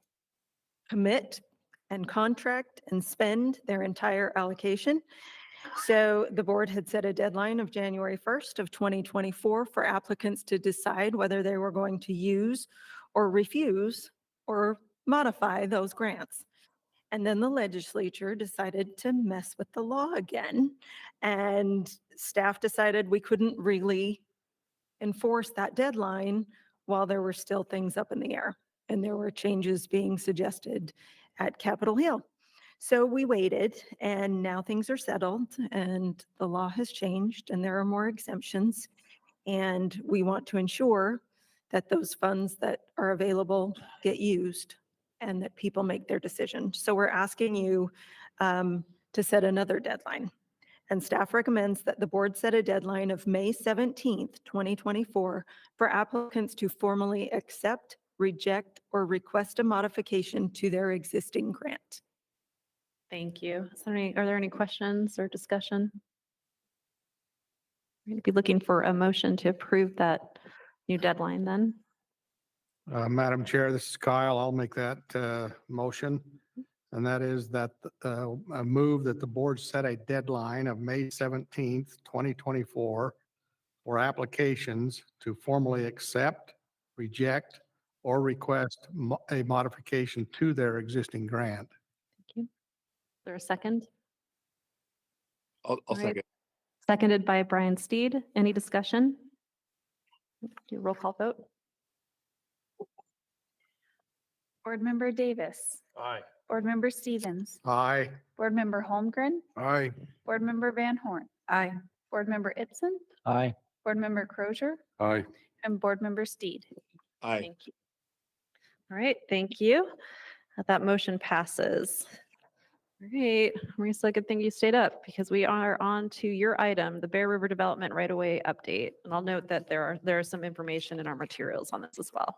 commit and contract and spend their entire allocation. So the board had set a deadline of January 1st of 2024 for applicants to decide whether they were going to use or refuse or modify those grants. And then the legislature decided to mess with the law again. And staff decided we couldn't really enforce that deadline while there were still things up in the air. And there were changes being suggested at Capitol Hill. So we waited, and now things are settled, and the law has changed, and there are more exemptions. And we want to ensure that those funds that are available get used and that people make their decision. So we're asking you to set another deadline. And staff recommends that the board set a deadline of May 17th, 2024 for applicants to formally accept, reject, or request a modification to their existing grant. Thank you. Are there any questions or discussion? We're going to be looking for a motion to approve that new deadline then. Madam Chair, this is Kyle. I'll make that motion. And that is that a move that the board set a deadline of May 17th, 2024 for applications to formally accept, reject, or request a modification to their existing grant. Thank you. Is there a second? I'll All right. second. Seconded by Brian Steed. Any discussion? Do a roll call vote. Board Member Davis. Aye. Board Member Stevens. Aye. Board Member Holmgren. Aye. Board Member Van Horn. Aye. Board Member Ibsen. Aye. Board Member Crozier. Aye. And Board Member Steed. Aye. Thank you. All right, thank you. That motion passes. All right, Marisa, good thing you stayed up because we are on to your item, the Bear River Development Right-of-Way Update. And I'll note that there is some information in our materials on this as well.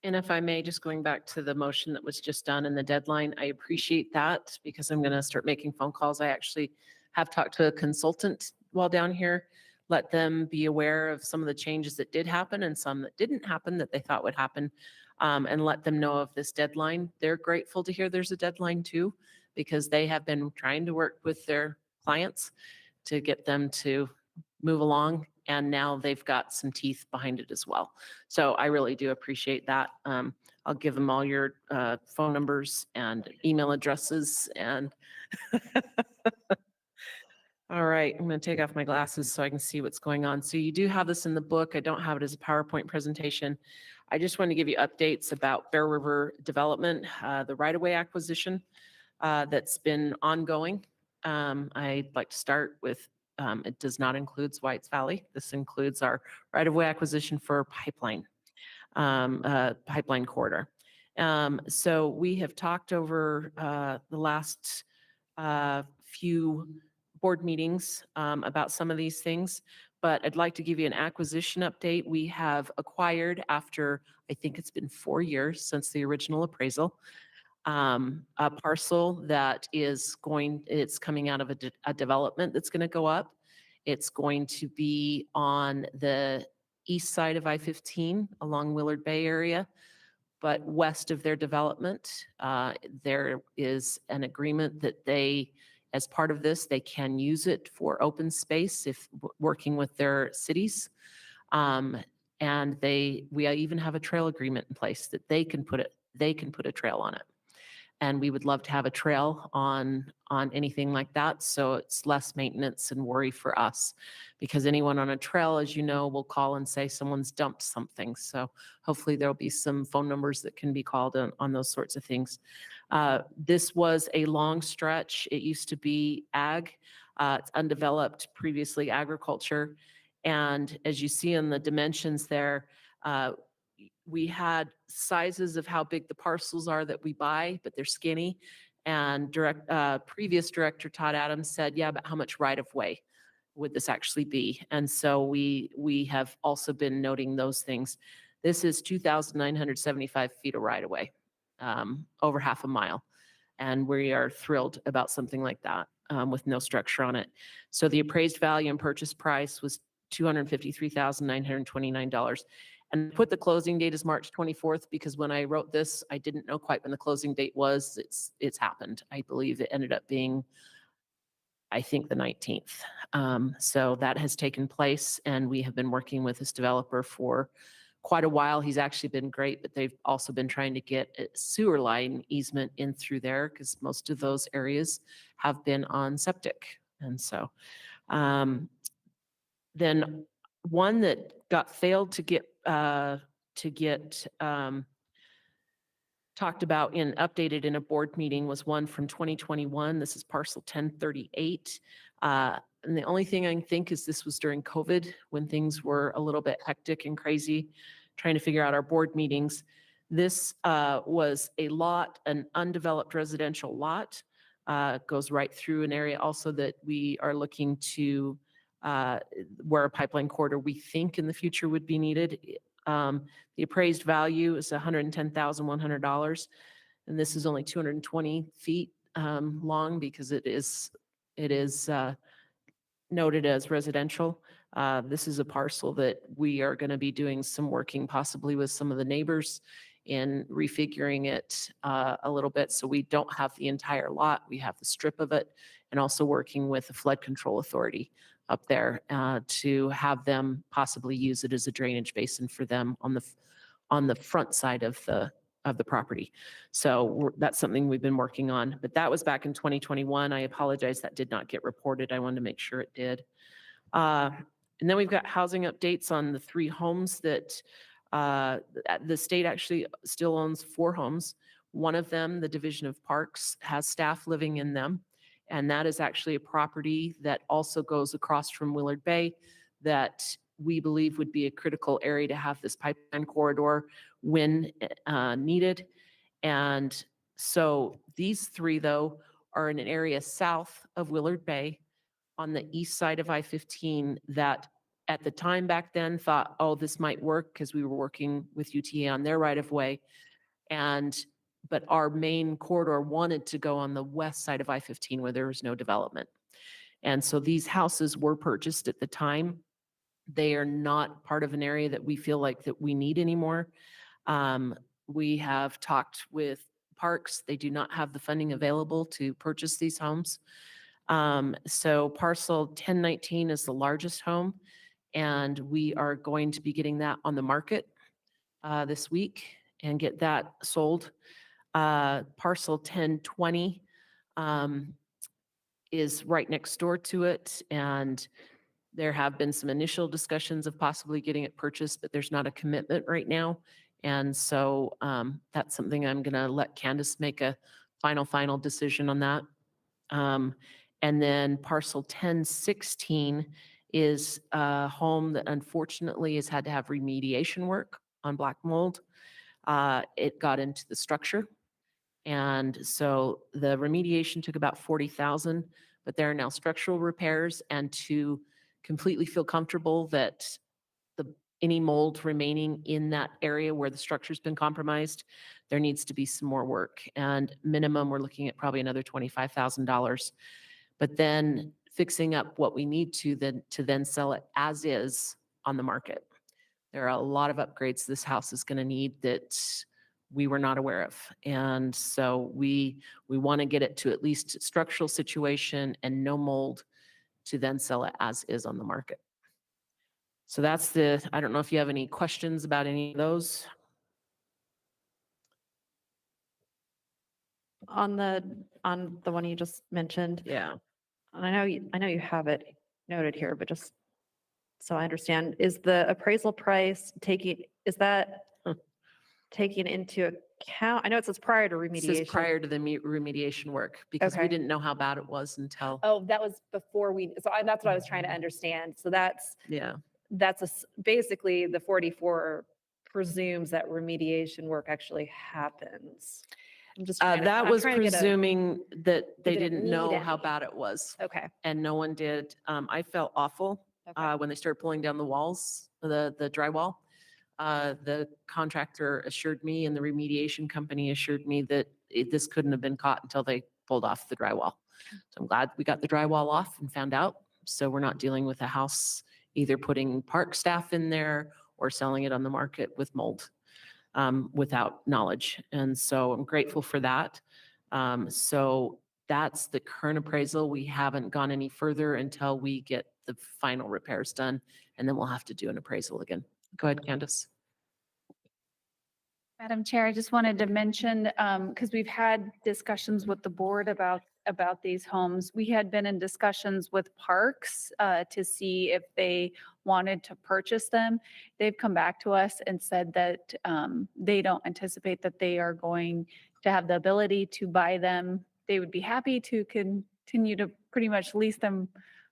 And if I may, just going back to the motion that was just done and the deadline, I appreciate that because I'm going to start making phone calls. I actually have talked to a consultant while down here, let them be aware of some of the changes that did happen and some that didn't happen that they thought would happen, and let them know of this deadline. They're grateful to hear there's a deadline too, because they have been trying to work with their clients to get them to move along. And now they've got some teeth behind it as well. So I really do appreciate that. I'll give them all your phone numbers and email addresses and all right, I'm going to take off my glasses so I can see what's going on. So you do have this in the book. I don't have it as a PowerPoint presentation. I just want to give you updates about Bear River Development, the right-of-way acquisition that's been ongoing. I'd like to start with it does not include Whites Valley. This includes our right-of-way acquisition for pipeline corridor. So we have talked over the last few board meetings about some of these things, but I'd like to give you an acquisition update. We have acquired, after I think it's been 4 years since the original appraisal, a parcel that is it's coming out of a development that's going to go up. It's going to be on the east side of I-15 along Willard Bay area, but west of their development, there is an agreement that they, as part of this, they can use it for open space if working with their cities. And we even have a trail agreement in place that they can put a trail on it. And we would love to have a trail on anything like that. So it's less maintenance and worry for us, because anyone on a trail, as you know, will call and say someone's dumped something. So hopefully there'll be some phone numbers that can be called on those sorts of things. This was a long stretch. It used to be ag. It's undeveloped, previously agriculture. And as you see in the dimensions there, we had sizes of how big the parcels are that we buy, but they're skinny. And previous director Todd Adams said, yeah, but how much right of way would this actually be? And so we have also been noting those things. This is 2,975 feet of right-of-way, over half a mile. And we are thrilled about something like that with no structure on it. So the appraised value and purchase price was $253,929. And put the closing date as March 24th because when I wrote this, I didn't know quite when the closing date was. It's happened. I believe it ended up being, I think, the 19th. So that has taken place, and we have been working with this developer for quite a while. He's actually been great, but they've also been trying to get a sewer line easement in through there because most of those areas have been on septic. And so then one that failed to get talked about and updated in a board meeting was one from 2021. This is parcel 1038. And the only thing I can think is this was during COVID when things were a little bit hectic and crazy, trying to figure out our board meetings. This was a lot, an undeveloped residential lot, goes right through an area also that we are looking to where a pipeline corridor we think in the future would be needed. The appraised value is $110,100, and this is only 220 feet long because it is noted as residential. This is a parcel that we are going to be doing some working possibly with some of the neighbors in refiguring it a little bit. So we don't have the entire lot. We have the strip of it, and also working with the flood control authority up there to have them possibly use it as a drainage basin for them on the front side of the property. So that's something we've been working on, but that was back in 2021. I apologize that did not get reported. I wanted to make sure it did. And then we've got housing updates on the 3 homes that the state actually still owns 4 homes. One of them, the Division of Parks, has staff living in them. And that is actually a property that also goes across from Willard Bay that we believe would be a critical area to have this pipeline corridor when needed. And so these 3, though, are in an area south of Willard Bay on the east side of I-15 that at the time back then thought, oh, this might work because we were working with UTA on their right of way. But our main corridor wanted to go on the west side of I-15 where there was no development. And so these houses were purchased at the time. They are not part of an area that we feel like that we need anymore. We have talked with Parks. They do not have the funding available to purchase these homes. So parcel 1019 is the largest home, and we are going to be getting that on the market this week and get that sold. Parcel 1020 is right next door to it, and there have been some initial discussions of possibly getting it purchased, but there's not a commitment right now. And so that's something I'm going to let Candace make a final decision on that. And then parcel 1016 is a home that unfortunately has had to have remediation work on black mold. It got into the structure. And so the remediation took about $40,000, but there are now structural repairs, and to completely feel comfortable that any mold remaining in that area where the structure's been compromised, there needs to be some more work. And minimum, we're looking at probably another $25,000. But then fixing up what we need to then sell it as is on the market. There are a lot of upgrades this house is going to need that we were not aware of. And so we want to get it to at least structural situation and no mold to then sell it as is on the market. So that's I don't know if you have any questions about any of those. On the one you just mentioned. Yeah. And I know you have it noted here, but just so I understand, is the appraisal price taking into account? I know it says prior to remediation. This is prior to the remediation work because we Okay. didn't know how bad it was until. Oh, that was before that's what I was trying to understand. So that's basically the 44 presumes that remediation work actually happens. I'm just trying to- That I'm was trying to get a- presuming that they didn't didn't need know how any. bad it was. Okay. And no one did. I felt awful when they started pulling down the walls, the drywall. The contractor assured me and the remediation company assured me that this couldn't have been caught until they pulled off the drywall. So I'm glad we got the drywall off and found out. So we're not dealing with a house either putting park staff in there or selling it on the market with mold without knowledge. And so I'm grateful for that. So that's the current appraisal. We haven't gone any further until we get the final repairs done, and then we'll have to do an appraisal again. Go ahead, Candace. Madam Chair, I just wanted to mention, because we've had discussions with the board about these homes. We had been in discussions with Parks to see if they wanted to purchase them. They've come back to us and said that they don't anticipate that they are going to have the ability to buy them. They would be happy to continue to pretty much lease them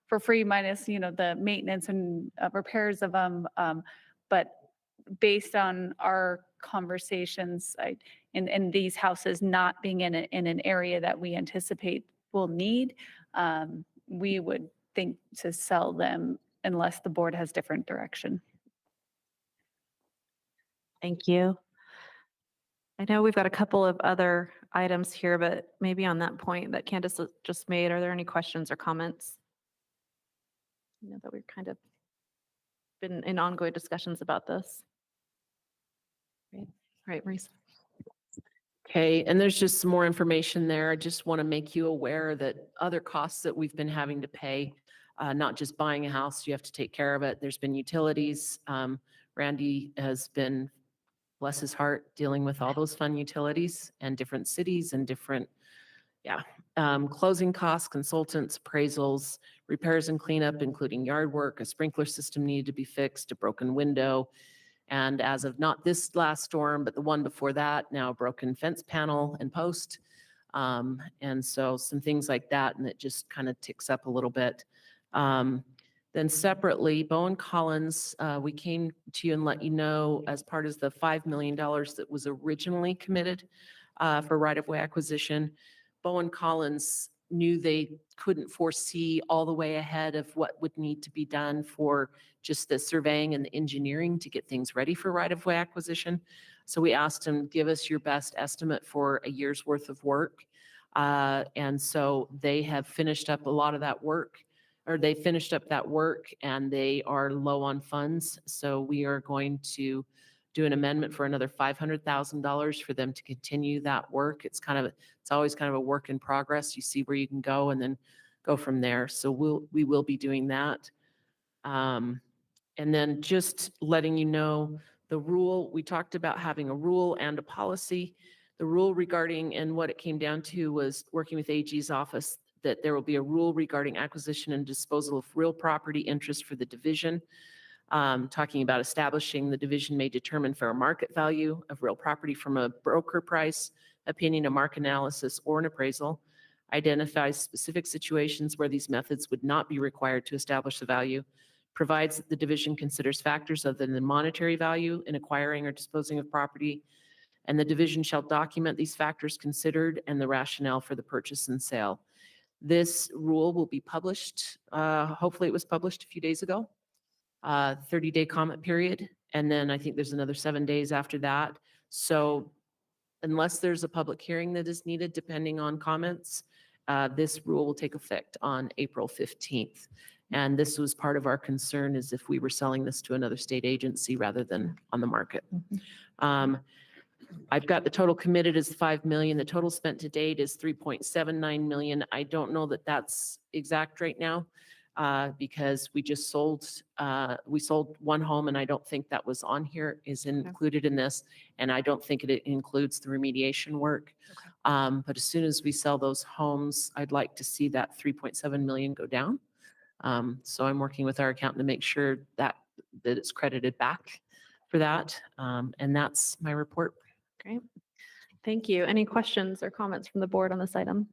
for free minus, the maintenance and repairs of them. But based on our conversations, in these houses not being in an area that we anticipate will need, we would think to sell them unless the board has different direction. Thank you. I know we've got a couple of other items here, but maybe on that point that Candace just made, are there any questions or comments? I know that we've kind of been in ongoing discussions about this. Right, Marisa. Okay, and there's just some more information there. I just want to make you aware that other costs that we've been having to pay, not just buying a house, you have to take care of it. There's been utilities. Randy has been, bless his heart, dealing with all those fun utilities and different cities and different, closing costs, consultants, appraisals, repairs and cleanup, including yard work, a sprinkler system needed to be fixed, a broken window. And as of not this last storm, but the one before that, now a broken fence panel and post. And so some things like that, and it just kind of ticks up a little bit. Then separately, Bowen Collins, we came to you and let you know as part of the $5 million that was originally committed for right-of-way acquisition. Bowen Collins knew they couldn't foresee all the way ahead of what would need to be done for just the surveying and the engineering to get things ready for right-of-way acquisition. So we asked them, give us your best estimate for a year's worth of work. And so they have finished up a lot of that work, or they finished up that work and they are low on funds. So we are going to do an amendment for another $500,000 for them to continue that work. It's always kind of a work in progress. You see where you can go and then go from there. So we will be doing that. And then just letting you know the rule, we talked about having a rule and a policy. The rule regarding, and what it came down to was working with AG's office, that there will be a rule regarding acquisition and disposal of real property interest for the division. Talking about establishing the division may determine fair market value of real property from a broker price, opinion, a market analysis, or an appraisal. Identifies specific situations where these methods would not be required to establish the value. Provides that the division considers factors other than monetary value in acquiring or disposing of property. And the division shall document these factors considered and the rationale for the purchase and sale. This rule will be published. Hopefully it was published a few days ago. 30-day comment period. And then I think there's another 7 days after that. So unless there's a public hearing that is needed, depending on comments, this rule will take effect on April 15th. And this was part of our concern, is if we were selling this to another state agency rather than on the market. I've got the total committed is 5 million. The total spent to date is 3.79 million. I don't know that that's exact right now. Because we just sold one home, and I don't think that was on here, is included in this. And I don't think it includes the remediation work. But as soon as we sell those homes, I'd like to see that 3.7 million go down. So I'm working with our accountant to make sure that it's credited back for that. And that's my report. Great. Thank you. Any questions or comments from the board on this item?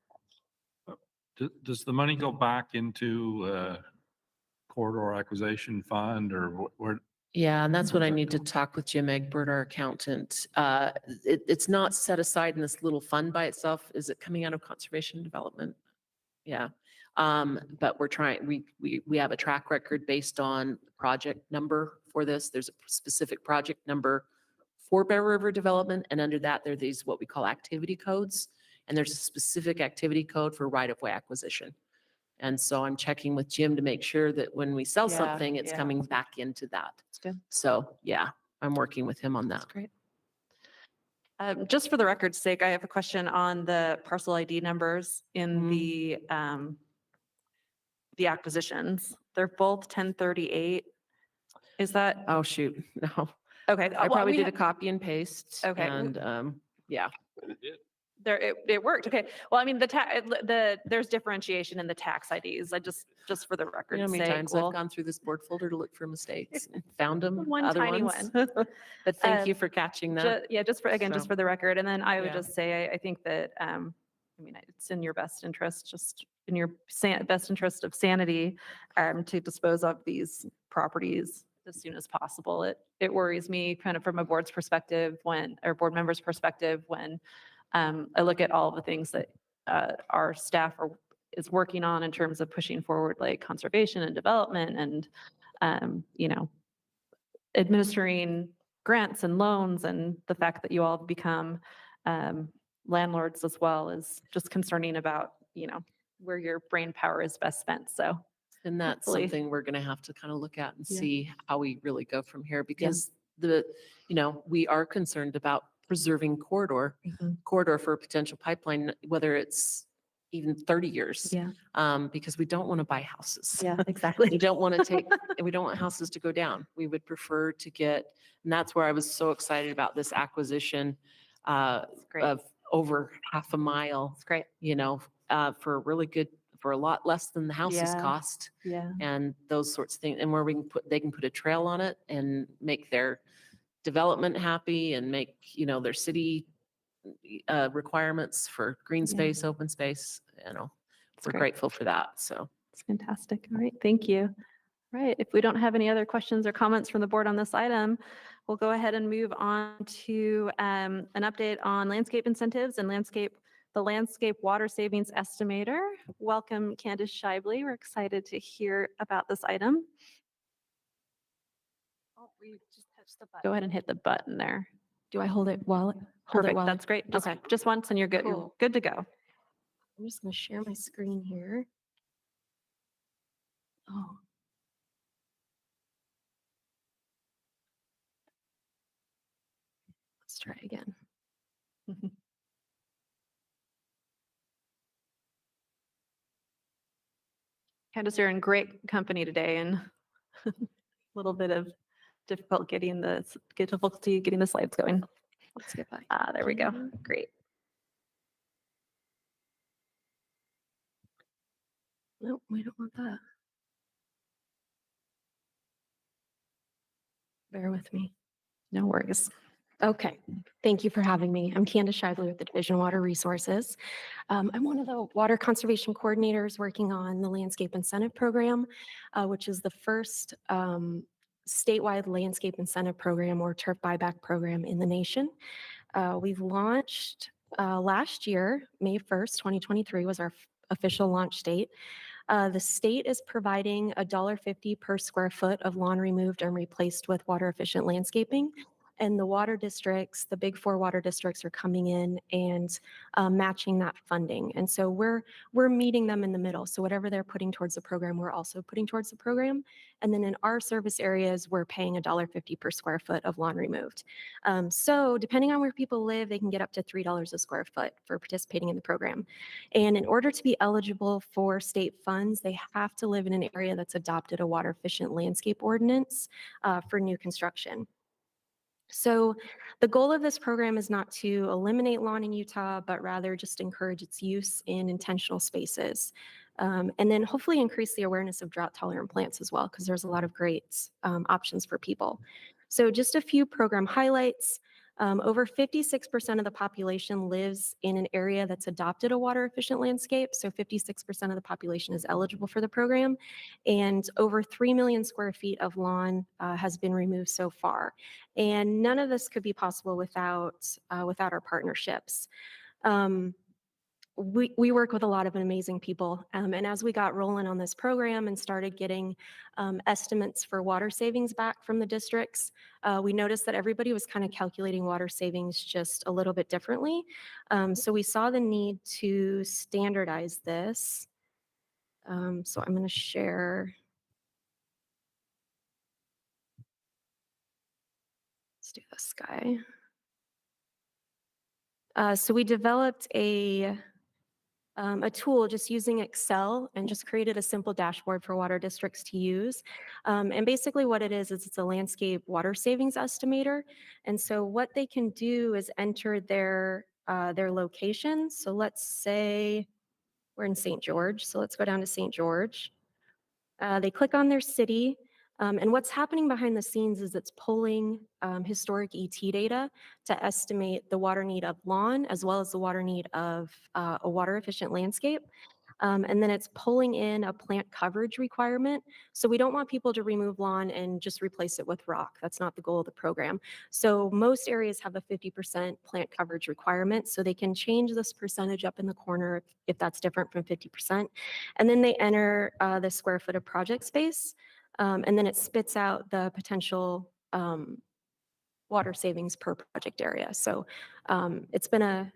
Does the money go back into corridor acquisition fund, or where Yeah, and that's what I need to talk with Jim Egbert, our accountant. It's not set aside in this little fund by itself. Is it coming out of conservation development? Yeah. But we're trying, we have a track record based on project number for this. There's a specific project number for Bear River Development, and under that, there are these what we call activity codes. And there's a specific activity code for right-of-way acquisition. And so I'm checking with Jim to make sure that when we sell Yeah, something, it's yeah. coming back into that. That's good. So, yeah, I'm working with him on that. That's great. Just for the record's sake, I have a question on the parcel ID numbers in the acquisitions. They're both 1038. Is that? Oh, shoot, no. Okay. I well, probably we did ha- a copy and paste. Okay. And, yeah. There, it worked. Okay. Well, I mean, there's differentiation in the tax IDs. I just for the You record's know how many sake. times well, I've gone through this board folder to look for mistakes and found them, One other tiny ones. one. But thank you Um, for catching that. Yeah, just So, for the record. And then I would yeah. just say, I think that, I mean, it's in your best interest, just in your best interest of sanity, to dispose of these properties as soon as possible. It worries me kind of from a board's perspective or board member's perspective, when I look at all the things that our staff is working on in terms of pushing forward, like conservation and development and, administering grants and loans, and the fact that you all become landlords as well is just concerning about, where your brain power is best spent. So, And that's hopefully- something we're going to have to kind of look at and Yeah. see how we really go from here, because we are concerned about preserving corridor for a potential pipeline, whether it's even 30 years. Yeah. Because we don't want to buy houses. Yeah, exactly. We don't want we don't want houses to go down. We would prefer to get, and that's where I was so excited about this acquisition great. of over half a mile. It's great. For a really good, for a lot less than the houses Yeah. cost, Yeah. and those sorts of things. And where they can put a trail on it and make their development happy and make, their city requirements for green Yeah. space, open space, we're great. grateful for that. So. It's fantastic. All right, thank you. All right, if we don't have any other questions or comments from the board on this item, we'll go ahead and move on to an update on landscape incentives and the landscape water savings estimator. Welcome, Candace Schaible. We're excited to hear about this item. Oh, we just touched the button. Go ahead and hit the button there. Do I hold it while? Perfect, that's great. Just once and you're good. You're Cool. good to go. I'm just going to share my screen here. Oh. Let's try again. Candace, you're in great company today, and a little bit of difficulty getting the slides going. Let's get back. There we go. Great. Nope, we don't want that. Bear with me. No worries. Okay, thank you for having me. I'm Candace Schaible with the Division of Water Resources. I'm one of the water conservation coordinators working on the Landscape Incentive Program, which is the first statewide landscape incentive program or turf buyback program in the nation. We've launched last year, May 1st, 2023 was our official launch date. The state is providing $1.50 per square foot of lawn removed and replaced with water efficient landscaping. And the water districts, the big four water districts, are coming in and matching that funding. And so we're meeting them in the middle. So whatever they're putting towards the program, we're also putting towards the program. And then in our service areas, we're paying $1.50 per square foot of lawn removed. So depending on where people live, they can get up to $3 a square foot for participating in the program. And in order to be eligible for state funds, they have to live in an area that's adopted a water efficient landscape ordinance for new construction. So the goal of this program is not to eliminate lawn in Utah, but rather just encourage its use in intentional spaces. And then hopefully increase the awareness of drought tolerant plants as well, because there's a lot of great options for people. So just a few program highlights. Over 56% of the population lives in an area that's adopted a water efficient landscape. So 56% of the population is eligible for the program. And over 3 million square feet of lawn has been removed so far. And none of this could be possible without our partnerships. We work with a lot of amazing people. And as we got rolling on this program and started getting estimates for water savings back from the districts, we noticed that everybody was kind of calculating water savings just a little bit differently. So we saw the need to standardize this. So I'm going to share. Let's do this guy. So we developed a tool just using Excel and just created a simple dashboard for water districts to use. And basically what it is it's a landscape water savings estimator. And so what they can do is enter their location. So let's say we're in St. George. So let's go down to St. George. They click on their city. And what's happening behind the scenes is it's pulling historic ET data to estimate the water need of lawn as well as the water need of a water efficient landscape. And then it's pulling in a plant coverage requirement. So we don't want people to remove lawn and just replace it with rock. That's not the goal of the program. So most areas have a 50% plant coverage requirement. So they can change this percentage up in the corner if that's different from 50%. And then they enter the square foot of project space. And then it spits out the potential water savings per project area. So it's been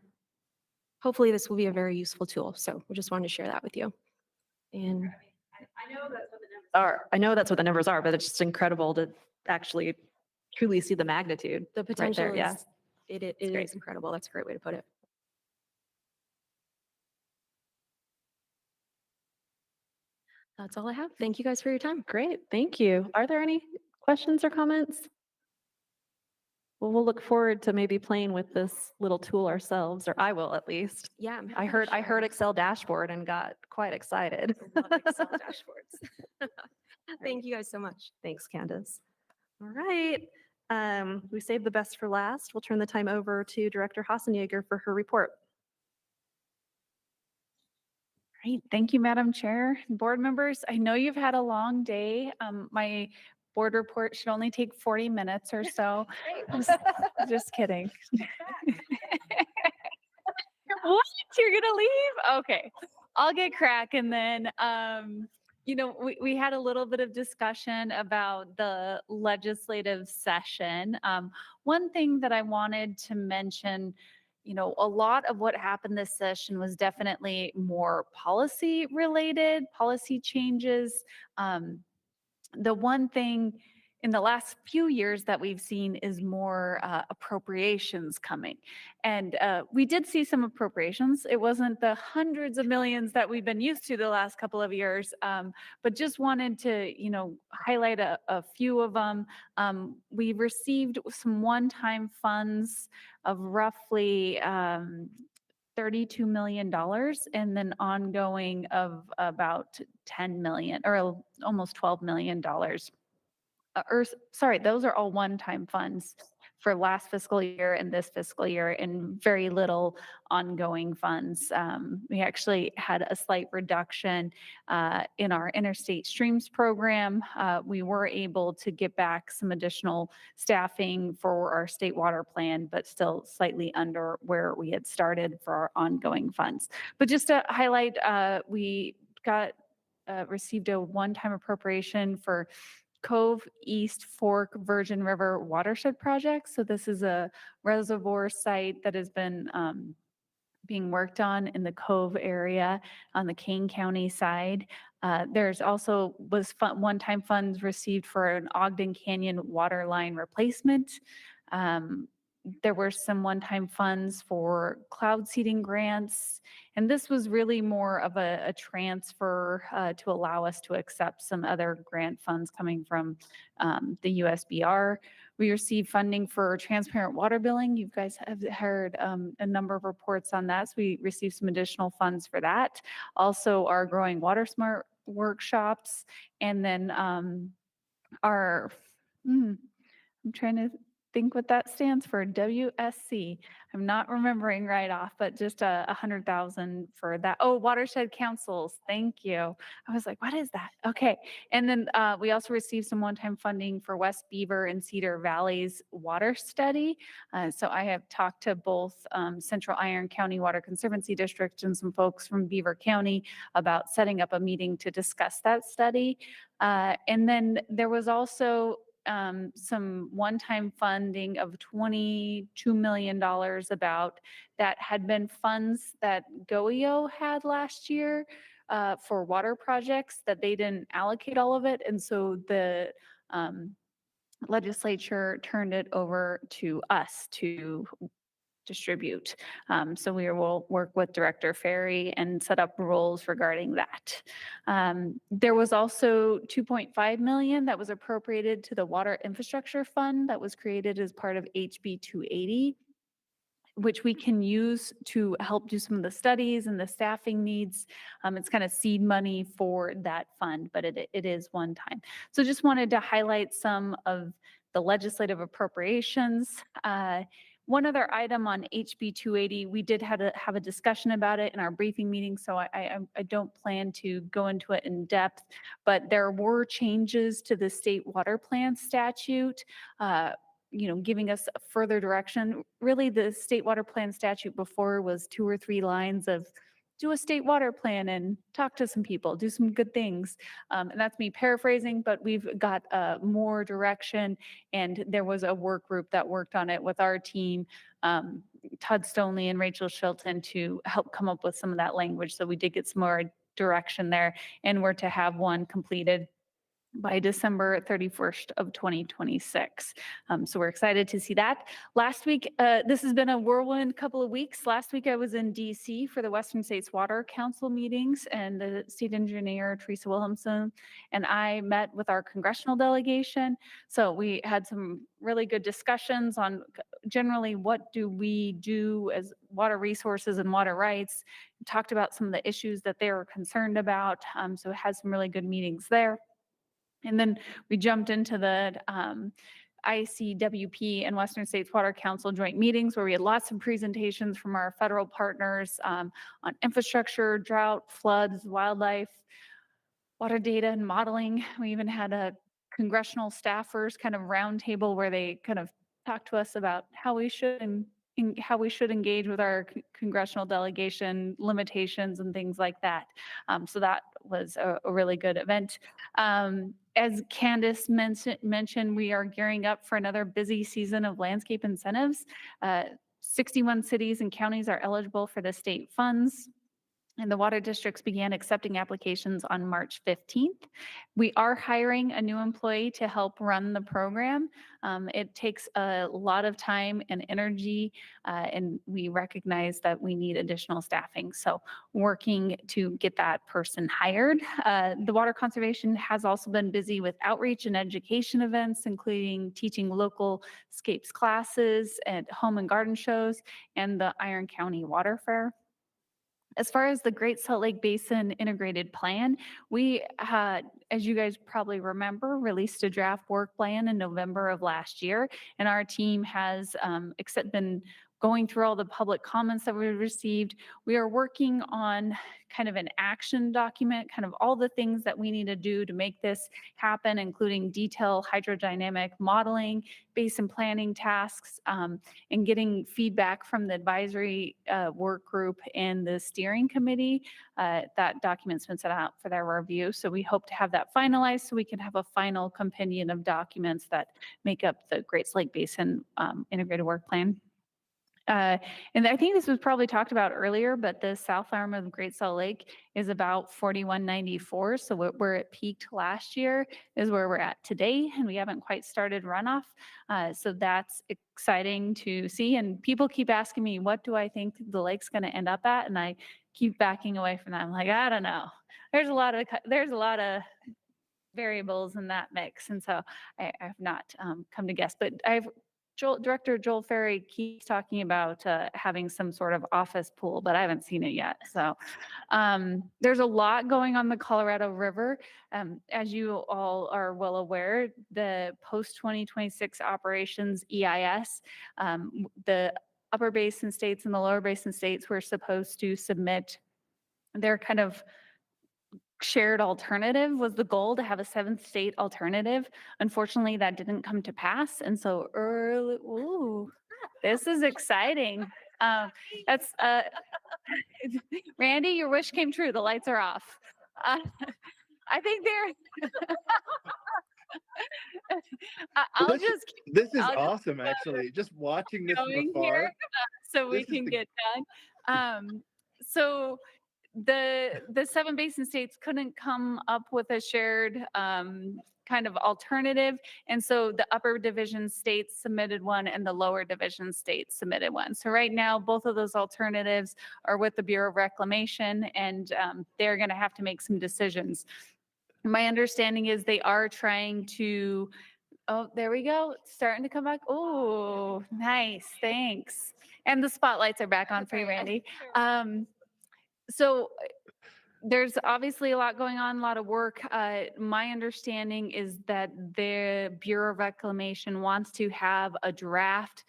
hopefully this will be a very useful tool. So we just wanted to share that with you. And I know that's what the numbers are. I know that's what the numbers are, but it's just incredible to actually truly see the magnitude. the potential there, yeah. is, it great. is incredible. That's a great way to put it. That's all I have. Thank you guys for your time. Great, thank you. Are there any questions or comments? Well, we'll look forward to maybe playing with this little tool ourselves, or I will at least. Yeah, I'm I happy to heard share. Excel dashboard and got quite excited. I love Excel dashboards. Thank you guys so much. Thanks, Candace. All right, we saved the best for last. We'll turn the time over to Director Hasenyager for her report. Great. Thank you, Madam Chair. Board members, I know you've had a long day. My board report should only take 40 minutes or so. Just kidding. What? You're gonna leave? Okay. I'll get cracking then. We had a little bit of discussion about the legislative session. One thing that I wanted to mention, a lot of what happened this session was definitely more policy related, policy changes. The one thing in the last few years that we've seen is more appropriations coming. And we did see some appropriations. It wasn't the hundreds of millions that we've been used to the last couple of years, but just wanted to, highlight a few of them. We received some one-time funds of roughly $32 million and then ongoing of about 10 million or almost $12 million. Those are all one-time funds for last fiscal year and this fiscal year and very little ongoing funds. We actually had a slight reduction in our interstate streams program. We were able to get back some additional staffing for our state water plan, but still slightly under where we had started for our ongoing funds. But just to highlight, we received a one-time appropriation for Cove East Fork Virgin River Watershed Project. So this is a reservoir site that has been being worked on in the Cove area on the Kane County side. There's also one-time funds received for an Ogden Canyon water line replacement. There were some one-time funds for cloud seeding grants. And this was really more of a transfer to allow us to accept some other grant funds coming from the USBR. We received funding for transparent water billing. You guys have heard a number of reports on that. So we received some additional funds for that. Also our Growing Water Smart workshops. And then I'm trying to think what that stands for, WSC. I'm not remembering right off, but just 100,000 for that. Oh, watershed councils. Thank you. I was like, what is that? Okay. And then we also received some one-time funding for West Beaver and Cedar Valley's water study. So I have talked to both Central Iron County Water Conservancy District and some folks from Beaver County about setting up a meeting to discuss that study. And then there was also some one-time funding of $22 million about that had been funds that GOEO had last year for water projects that they didn't allocate all of it. And so the legislature turned it over to us to distribute. So we will work with Director Ferry and set up rules regarding that. There was also 2.5 million that was appropriated to the Water Infrastructure Fund that was created as part of HB 280, which we can use to help do some of the studies and the staffing needs. It's kind of seed money for that fund, but it is one time. So just wanted to highlight some of the legislative appropriations. One other item on HB 280, we did have a discussion about it in our briefing meeting, so I don't plan to go into it in depth, but there were changes to the state water plan statute, giving us further direction. Really, the state water plan statute before was 2 or 3 lines of do a state water plan and talk to some people, do some good things. And that's me paraphrasing, but we've got more direction. And there was a work group that worked on it with our team, Todd Stonley and Rachel Shilton, to help come up with some of that language. So we did get some more direction there, and we're to have one completed by December 31st of 2026. So we're excited to see that. Last week, this has been a whirlwind couple of weeks. Last week I was in DC for the Western States Water Council meetings, and the state engineer, Teresa Williamson, and I met with our congressional delegation. So we had some really good discussions on generally what do we do as water resources and water rights. We talked about some of the issues that they were concerned about. So we had some really good meetings there. And then we jumped into the ICWP and Western States Water Council joint meetings where we had lots of presentations from our federal partners on infrastructure, drought, floods, wildlife, water data and modeling. We even had a congressional staffers kind of roundtable where they kind of talked to us about how we should engage with our congressional delegation, limitations and things like that. So that was a really good event. As Candace mentioned, we are gearing up for another busy season of landscape incentives. 61 cities and counties are eligible for the state funds, and the water districts began accepting applications on March 15th. We are hiring a new employee to help run the program. It takes a lot of time and energy, and we recognize that we need additional staffing. So working to get that person hired. The Water Conservation has also been busy with outreach and education events, including teaching local scapes classes at home and garden shows and the Iron County Water Fair. As far as the Great Salt Lake Basin Integrated Plan, we had, as you guys probably remember, released a draft work plan in November of last year, and our team has been going through all the public comments that we received. We are working on kind of an action document, kind of all the things that we need to do to make this happen, including detailed hydrodynamic modeling, basin planning tasks, and getting feedback from the advisory work group and the steering committee. That document's been sent out for their review. So we hope to have that finalized so we can have a final compendium of documents that make up the Great Salt Lake Basin Integrated Work Plan. And I think this was probably talked about earlier, but the south arm of Great Salt Lake is about 4194. So where it peaked last year is where we're at today, and we haven't quite started runoff. So that's exciting to see. And people keep asking me, what do I think the lake's going to end up at? And I keep backing away from that. I'm like, I don't know. There's a lot of variables in that mix, and so I have not come to guess. But I've Director Joel Ferry keeps talking about having some sort of office pool, but I haven't seen it yet. So there's a lot going on the Colorado River. As you all are well aware, the post-2026 operations EIS, the upper basin states and the lower basin states were supposed to submit their kind of shared alternative. Was the goal to have a 7th state alternative. Unfortunately, that didn't come to pass. And so early, ooh, this is exciting. That's Randy, your wish came true. The lights are off. I think they're I'll just This is I'll just awesome, actually. Just watching this from going afar. here so we this is can the- get done. So the 7 basin states couldn't come up with a shared kind of alternative. And so the upper division states submitted one and the lower division states submitted one. So right now, both of those alternatives are with the Bureau of Reclamation, and they're going to have to make some decisions. My understanding is they are trying to, oh, there we go. It's starting to come back. Oh, nice. Thanks. And the spotlights are back on for you, Randy. So there's obviously a lot going on, a lot of work. My understanding is that the Bureau of Reclamation wants to have a draft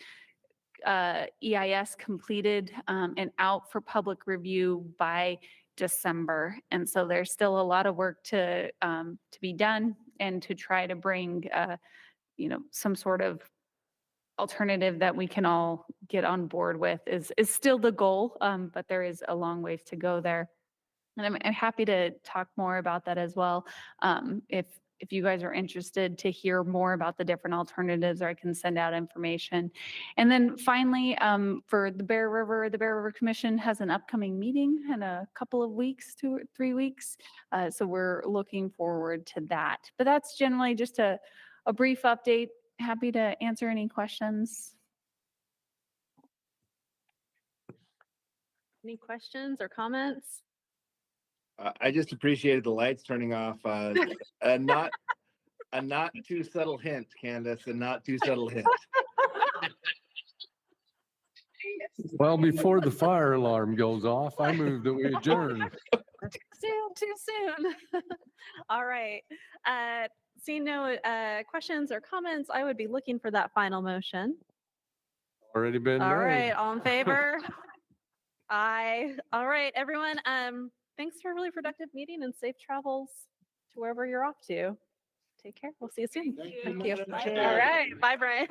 EIS completed and out for public review by December. And so there's still a lot of work to be done and to try to bring, some sort of alternative that we can all get on board with is still the goal, but there is a long ways to go there. And I'm happy to talk more about that as well. If you guys are interested to hear more about the different alternatives, or I can send out information. And then finally, for the Bear River Commission has an upcoming meeting in a couple of weeks, 2 or 3 weeks. So we're looking forward to that. But that's generally just a brief update. Happy to answer any questions. Any questions or comments? I just appreciated the lights turning off. A not too subtle hint, Candace, a not too subtle hint. Well, before the fire alarm goes off, I move that we adjourn. Too soon. All right. Seeing no questions or comments, I would be looking for that final motion. Already been All made. right, all in favor? Aye. All right, everyone. Thanks for a really productive meeting and safe travels to wherever you're off to. Take care. We'll see you soon. Thank you. Madam All Chair. right. Bye, Brian.